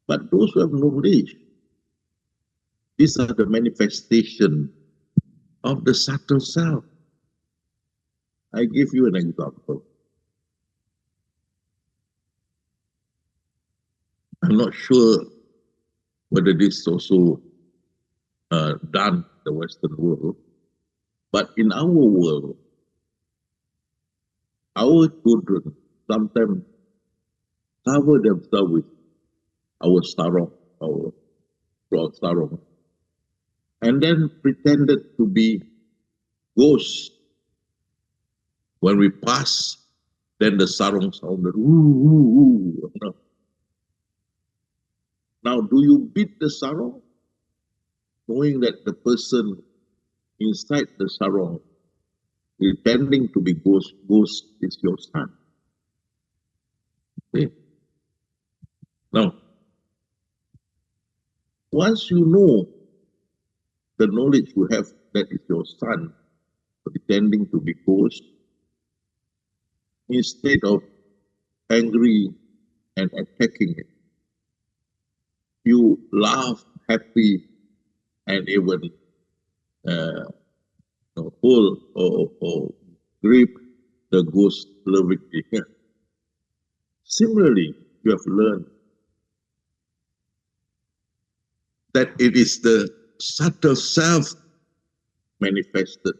But those who have knowledge, these are the manifestation of the subtle self. I give you an example. I'm not sure whether this is also done in the Western world, but in our world, our children sometimes cover themselves with our sarong, our cloth sarong, and then pretended to be ghosts. When we pass, then the sarong sounded, ooh, ooh, ooh. Now, do you beat the sarong, knowing that the person inside the sarong, pretending to be ghost is your son? Okay. Now, once you know the knowledge you have that is your son, pretending to be ghost, instead of angry and attacking it, you laugh, happy, and even hold or grip the ghost lovingly. Yeah. Similarly, you have learned that it is the subtle self manifested,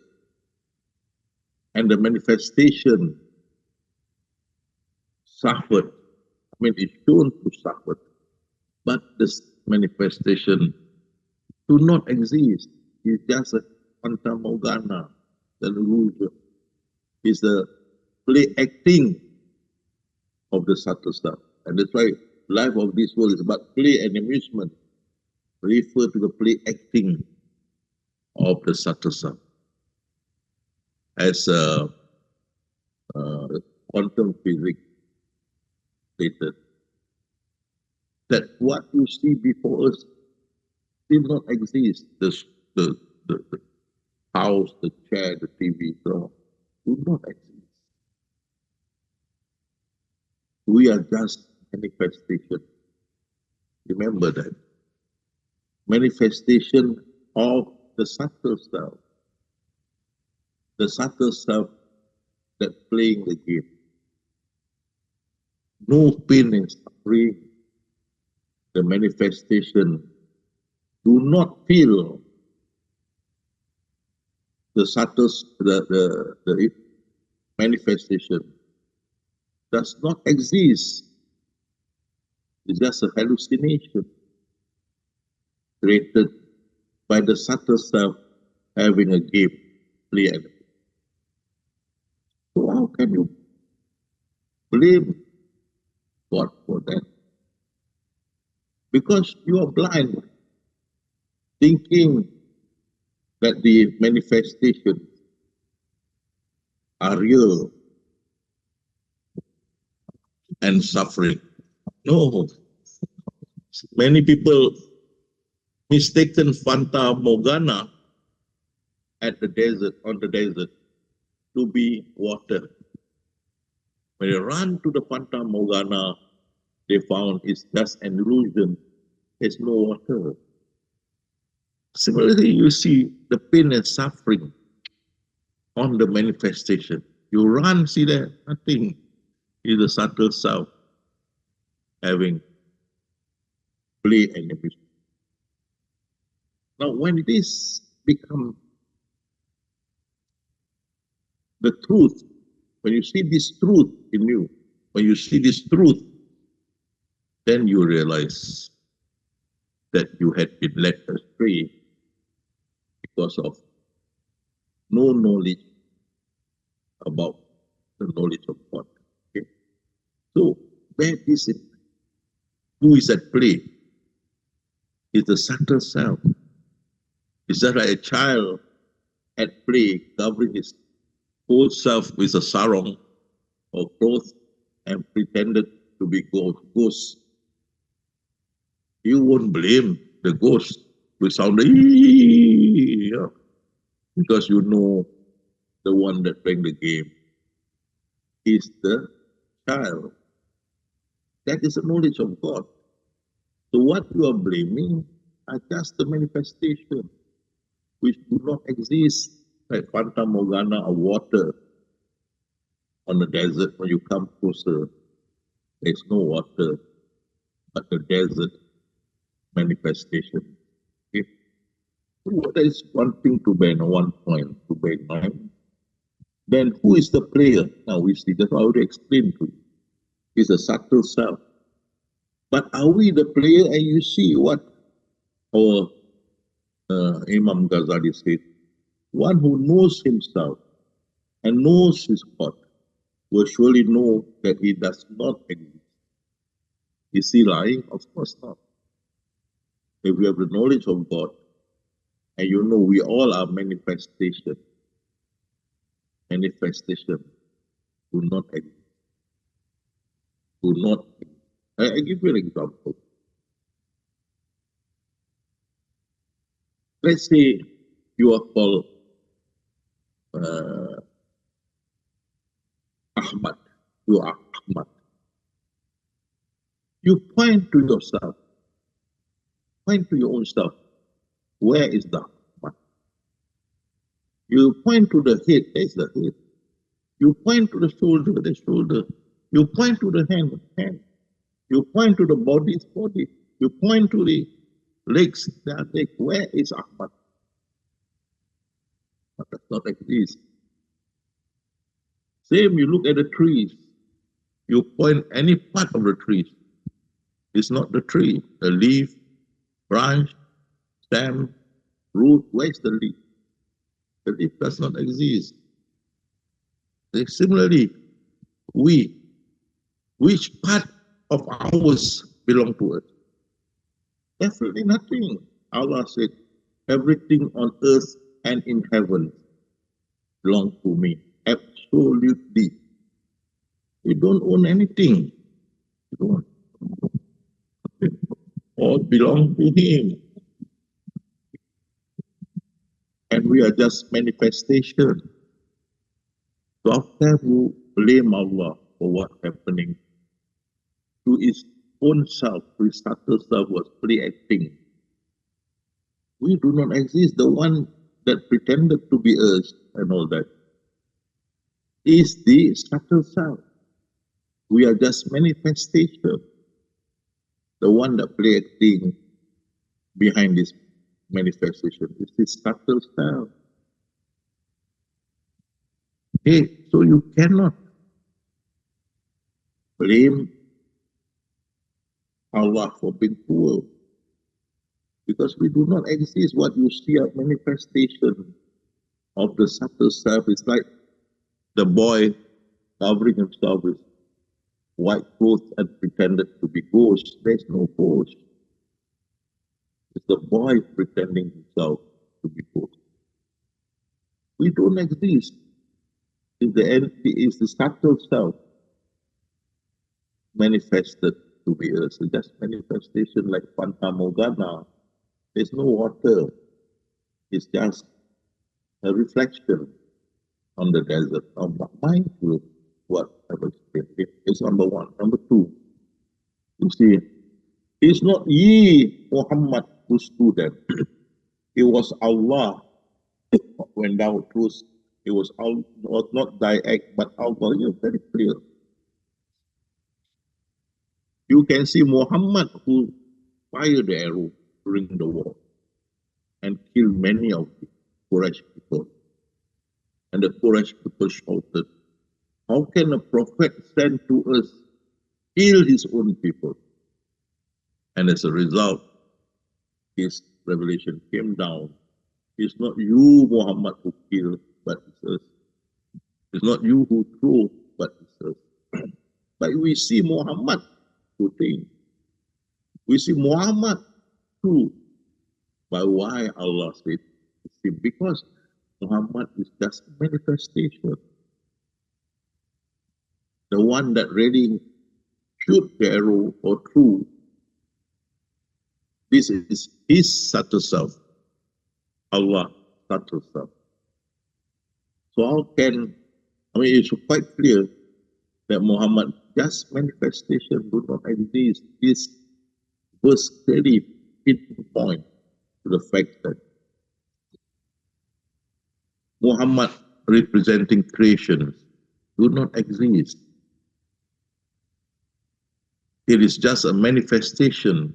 and the manifestation suffered. I mean, it's shown to suffer, but this manifestation do not exist. It's just a fanta morgana, the illusion. It's the play acting of the subtle stuff. And that's why life of this world is about play and amusement. Refer to the play acting of the subtle stuff. As quantum physics stated, that what you see before us did not exist. The house, the chair, the TV, so do not exist. We are just manifestation. Remember that. Manifestation of the subtle self. The subtle self that playing the game. No pain and suffering. The manifestation. Do not feel the subtle, the manifestation does not exist. It's just a hallucination created by the subtle self having a game, play. So how can you blame God for that? Because you are blind, thinking that the manifestations are real and suffering. No. Many people mistaken Fanta Morgana at the desert, on the desert, to be water. When they run to the Fanta Morgana, they found it's just an illusion. There's no water. Similarly, you see the pain and suffering on the manifestation. You run, see that nothing is the subtle self having play and amusement. Now, when this becomes the truth, when you see this truth in you, when you see this truth, then you realize that you had been led astray because of no knowledge about the knowledge of God. Okay? So, where is it? Who is at play? Is the subtle self. Is that like a child at play covering his whole self with a sarong or cloth and pretended to be ghost? You won't blame the ghost with sound because you know the one that playing the game is the child. That is the knowledge of God. So what you are blaming are just the manifestation which do not exist, like Fanta Morgana or water on the desert. When you come closer, there's no water, but the desert manifestation. Okay? So that is one thing to bear in mind, one point to bear in mind. Then who is the player? Now we see that I already explained to you. It's a subtle self. But are we the player? And you see what our Imam Ghazali said, one who knows himself and knows his God will surely know that he does not exist. Is he lying? Of course not. If you have the knowledge of God, and you know we all are manifestation do not exist. Do not exist. I give you an example. Let's say you are called Ahmad. You are Ahmad. You point to yourself. Point to your own self. Where is the Ahmad? You point to the head, there's the head. You point to the shoulder, the shoulder. You point to the hand, hand. You point to the body's body. You point to the legs, their leg. Where is Ahmad? But does not exist. Same, you look at the trees. You point any part of the trees. It's not the tree. The leaf, branch, stem, root. Where is the leaf? The leaf does not exist. Similarly, which part of ours belong to us? Definitely nothing. Allah said, everything on earth and in heaven belongs to me. Absolutely. We don't own anything. We don't. All belong to Him. And we are just manifestation. So how can you blame Allah for what's happening? To His own self, to His subtle self was pre-acting. We do not exist. The one that pretended to be us and all that is the subtle self. We are just manifestation. The one that pre-acting behind this manifestation is this subtle self. Okay, so you cannot blame Allah for being poor, because we do not exist. What you see a manifestation of the subtle self is like the boy covering himself with white clothes and pretended to be ghost. There's no ghost. It's the boy pretending himself to be ghost. We don't exist. It's the subtle self manifested to be us. It's just manifestation like Fanta Morgana. There's no water. It's just a reflection on the desert. Now, mindful what I've explained. It's number one. Number two, you see, it's not ye, Muhammad, who stood them. It was Allah when thou truth. It was not thy act, but Allah. You're very clear. You can see Muhammad who fired the arrow during the war and killed many of the Quraysh people. And the Quraysh people shouted, how can a prophet sent to us kill his own people? And as a result, his revelation came down. It's not you, Muhammad, who killed, but it's us. It's not you who threw, but it's us. But we see Muhammad today. We see Muhammad too. But why Allah said? See, because Muhammad is just a manifestation. The one that really shoot the arrow or threw, this is his subtle self. Allah subtle self. So how can, it's quite clear that Muhammad just manifestation do not exist. This verse clearly pinpoint to the fact that Muhammad representing creations do not exist. It is just a manifestation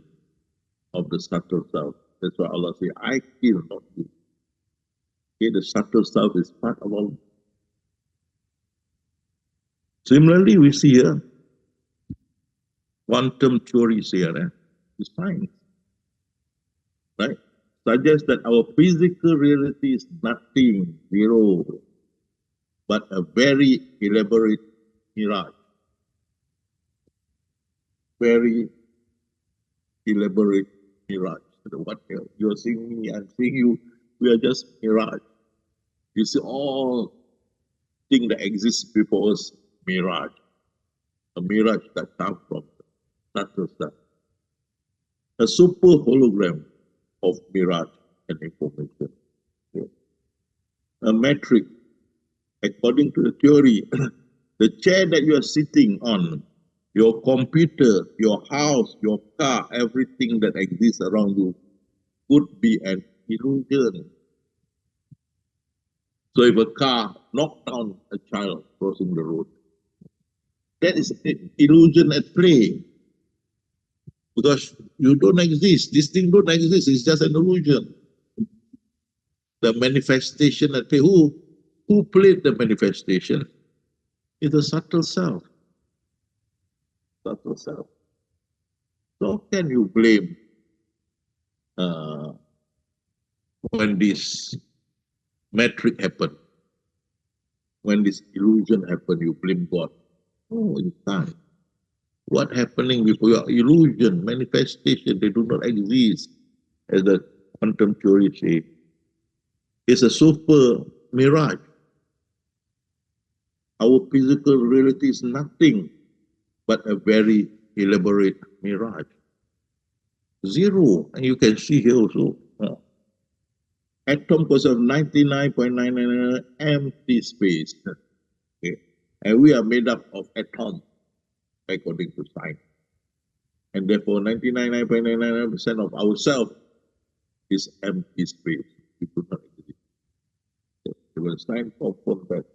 of the subtle self. That's why Allah says, I kill, not you. Okay, the subtle self is part of Allah. Similarly, we see here quantum theories here, is science, right? Suggests that our physical reality is nothing, zero, but a very elaborate mirage. Very elaborate mirage. What you're seeing me, I'm seeing you, we are just mirage. You see all things that exist before us, mirage. A mirage that comes from subtle stuff. A super hologram of mirage and information. Okay. A metric, according to the theory, the chair that you are sitting on, your computer, your house, your car, everything that exists around you could be an illusion. So if a car knocks down a child crossing the road, that is an illusion at play. Because you don't exist. This thing don't exist. It's just an illusion. The manifestation at play. Who played the manifestation? It's a subtle self. Subtle self. So how can you blame when this metric happened? When this illusion happened, you blame God. No, you can't. What happening before your illusion, manifestation, they do not exist. As the quantum theory say, it's a super mirage. Our physical reality is nothing but a very elaborate mirage. Zero, and you can see here also. Atom consists of 99.99 empty space. Okay. And we are made up of atoms, according to science. And therefore, 99.99% of ourselves is empty space. We do not exist. Even science confirms that.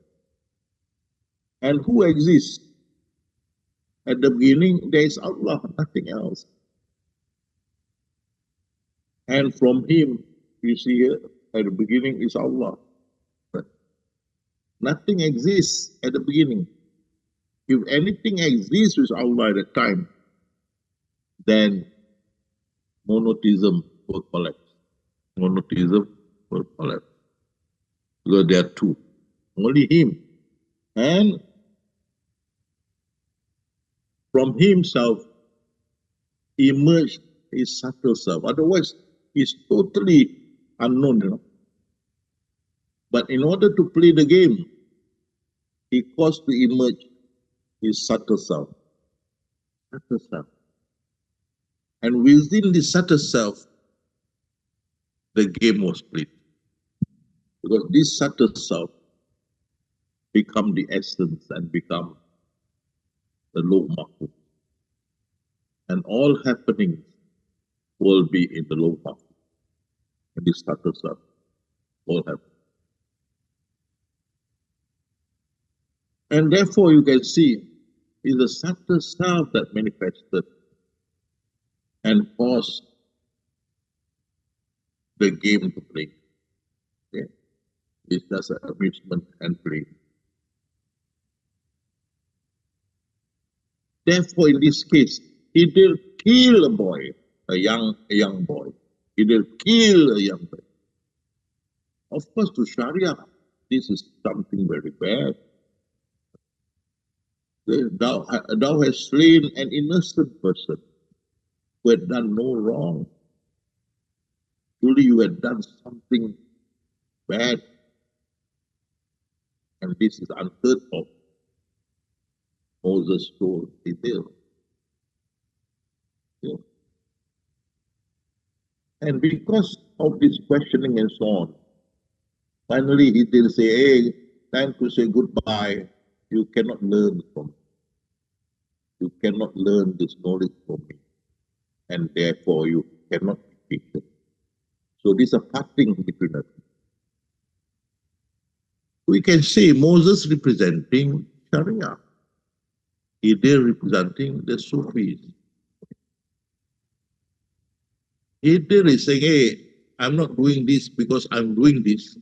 And who exists? At the beginning, there is Allah, nothing else. And from Him, you see here, at the beginning is Allah. But nothing exists at the beginning. If anything exists with Allah at the time, then monotheism will collapse. Monotheism will collapse. Because there are two. Only Him. And from Himself emerged His subtle self. Otherwise, He's totally unknown, you know. But in order to play the game, He caused to emerge His subtle self. Subtle self. And within the subtle self, the game was played. Because this subtle self become the essence and become the low mahfuz. And all happenings will be in the low mahfuz. And this subtle self all happen. And therefore you can see is the subtle self that manifested and caused the game to play. Okay? It's just an amusement and play. Therefore, in this case, he did kill a boy, a young boy. He did kill a young boy. Of course, to Sharia, this is something very bad. Thou hast slain an innocent person who had done no wrong. Truly, you had done something bad, and this is unheard of. Moses told Israel. Yeah. And because of this questioning and so on, finally he did say, hey, time to say goodbye. You cannot learn from me. You cannot learn this knowledge from me. And therefore you cannot be patient. So this is a parting between us. We can say Moses representing Sharia. He did representing the Sufis. He did is saying, hey, I'm not doing this because I'm doing this.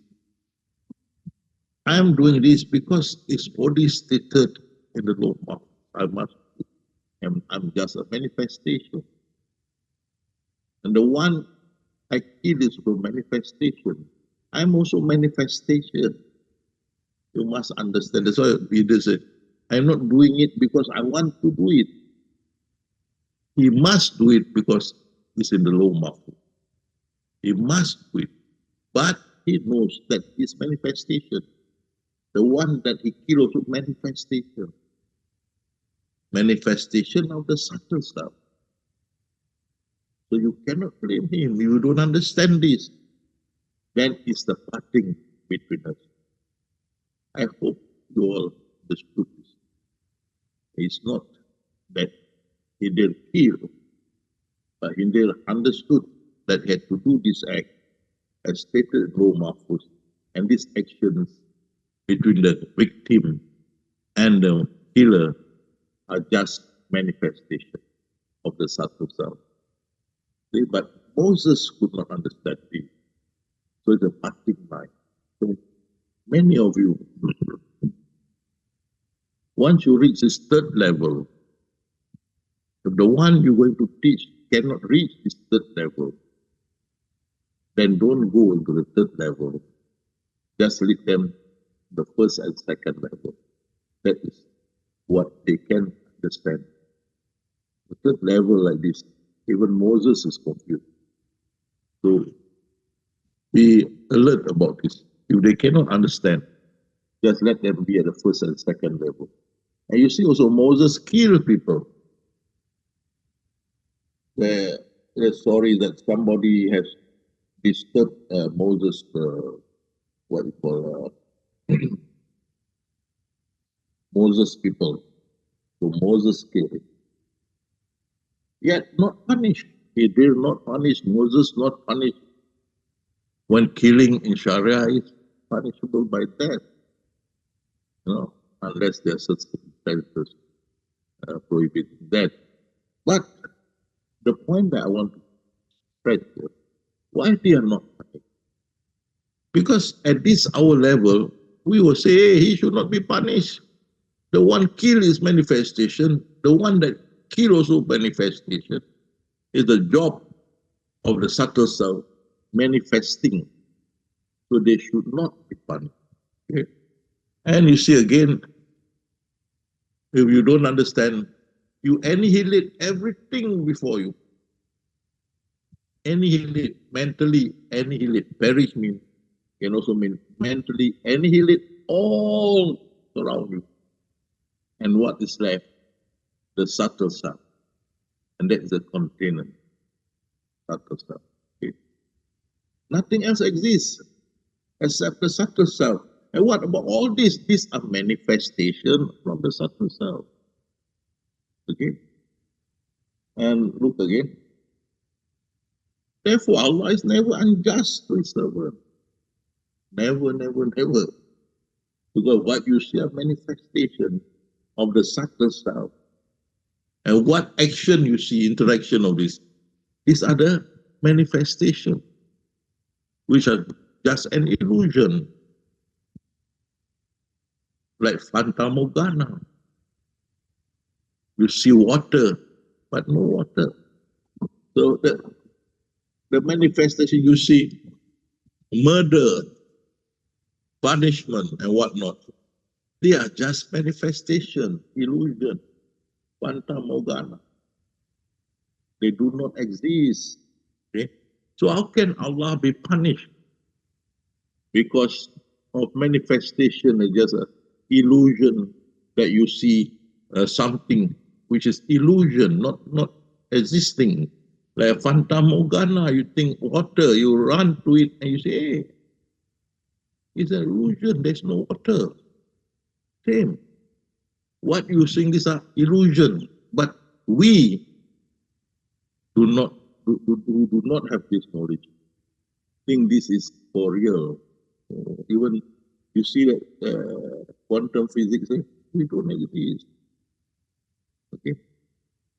I'm doing this because it's already stated in the law. I'm just a manifestation. And the one I kill is for manifestation. I'm also manifestation. You must understand. That's why he did say, I'm not doing it because I want to do it. He must do it because it's in the law mahfuz. He must do it. But he knows that his manifestation, the one that he killed also manifestation. Manifestation of the subtle stuff. So you cannot blame him. You don't understand this. Then is the parting between us. I hope you all understood this. It's not that he did kill, but he did understood that he had to do this act as stated in Law Mahfuz, and these actions between the victim and the killer are just manifestation of the subtle self. See, but Moses could not understand this. So it's a passing line. So many of you, once you reach this third level, if the one you're going to teach cannot reach this third level, then don't go into the third level. Just lead them the first and second level. That is what they can understand. The third level like this, even Moses is confused. So be alert about this. If they cannot understand, just let them be at the first and second level. And you see also Moses killed people. The story that somebody has disturbed Moses, what you call Moses people. So Moses killed him. Yet not punished. He did not punish. Moses not punished. When killing in Sharia is punishable by death. Unless there are circumstances prohibiting that. But the point that I want to stress here, why they are not punished? Because at this our level, we will say, hey, he should not be punished. The one kill is manifestation. The one that kill also manifestation. Is the job of the subtle self manifesting. So they should not be punished. Okay? And you see again, if you don't understand, you annihilate everything before you. Annihilate, mentally annihilate. Perish means, can also mean mentally annihilate all around you. And what is left? The subtle self. And that is the container. Subtle self. Okay. Nothing else exists except the subtle self. And what about all this? These are manifestations from the subtle self. Okay? And look again. Therefore, Allah is never unjust to his servant. Never, never, never. Because what you see are manifestation of the subtle self. And what action you see, interaction of this, these are the manifestation, which are just an illusion. Like Fata Morgana. You see water, but no water. So the manifestation you see, murder, punishment, and whatnot, they are just manifestation, illusion, Fata Morgana. They do not exist. Okay? So how can Allah be punished? Because of manifestation is just an illusion that you see something which is illusion, not existing. Like a Fata Morgana, you think water, you run to it and you say, hey, it's an illusion, there's no water. Same. What you think is an illusion, but we do not have this knowledge. Think this is for real. Even you see that quantum physics, we don't exist. Okay.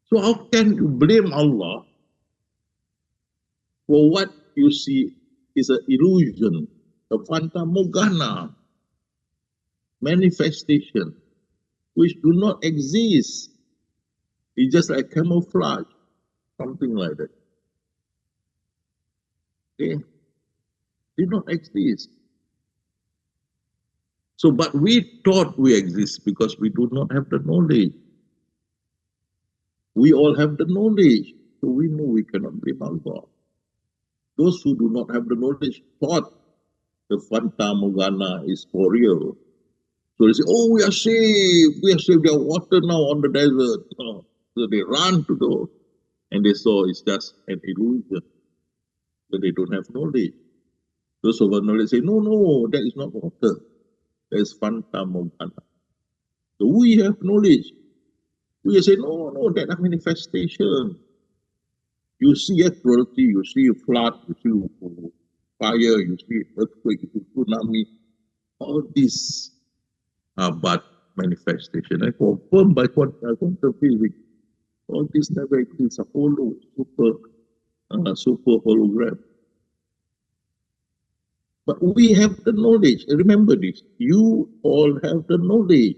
So how can you blame Allah for what you see is an illusion, a Fata Morgana manifestation, which do not exist? It's just like camouflage, something like that. Okay? Did not exist. So, but we thought we exist because we do not have the knowledge. We all have the knowledge, so we know we cannot blame Allah. Those who do not have the knowledge thought the Fata Morgana is for real. So they say, oh, we are saved, we have water now on the desert. Oh. So they run to those, and they saw it's just an illusion. So they don't have knowledge. Those who have knowledge say, no, that is not water. That is Fata Morgana. So we have knowledge. We say, no, that is manifestation. You see a cruelty, you see a flood, you see fire, you see earthquake, you see tsunami. All these are but manifestation. And confirmed by quantum physics. All these never exist. A hollow, super hologram. But we have the knowledge. Remember this. You all have the knowledge.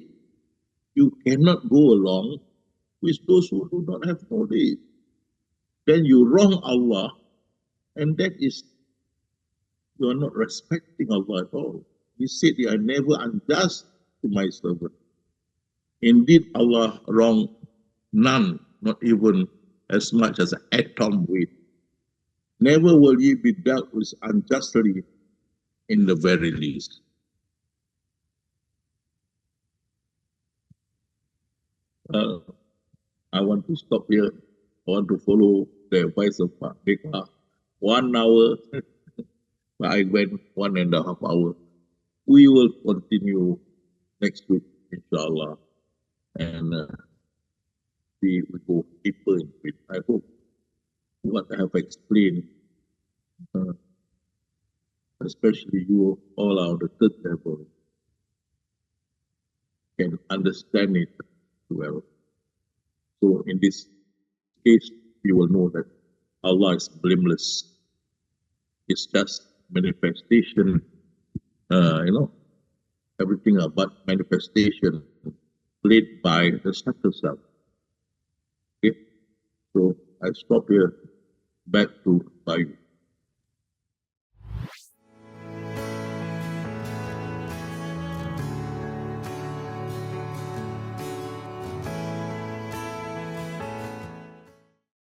You cannot go along with those who do not have knowledge. Then you wrong Allah, and that is, you are not respecting Allah at all. He said, I never unjust to my servant. Indeed, Allah wrong none, not even as much as an atom weight. Never will ye be dealt with unjustly in the very least. I want to stop here. I want to follow the advice of Pak Deka. 1 hour, I went 1.5 hours. We will continue next week, inshallah. And we will go deeper into it. I hope what I have explained, especially you all are the third level, can understand it well. So in this case, you will know that Allah is blameless. It's just manifestation, everything about manifestation played by the subtle self. Okay, so I stop here. Back to Bayu.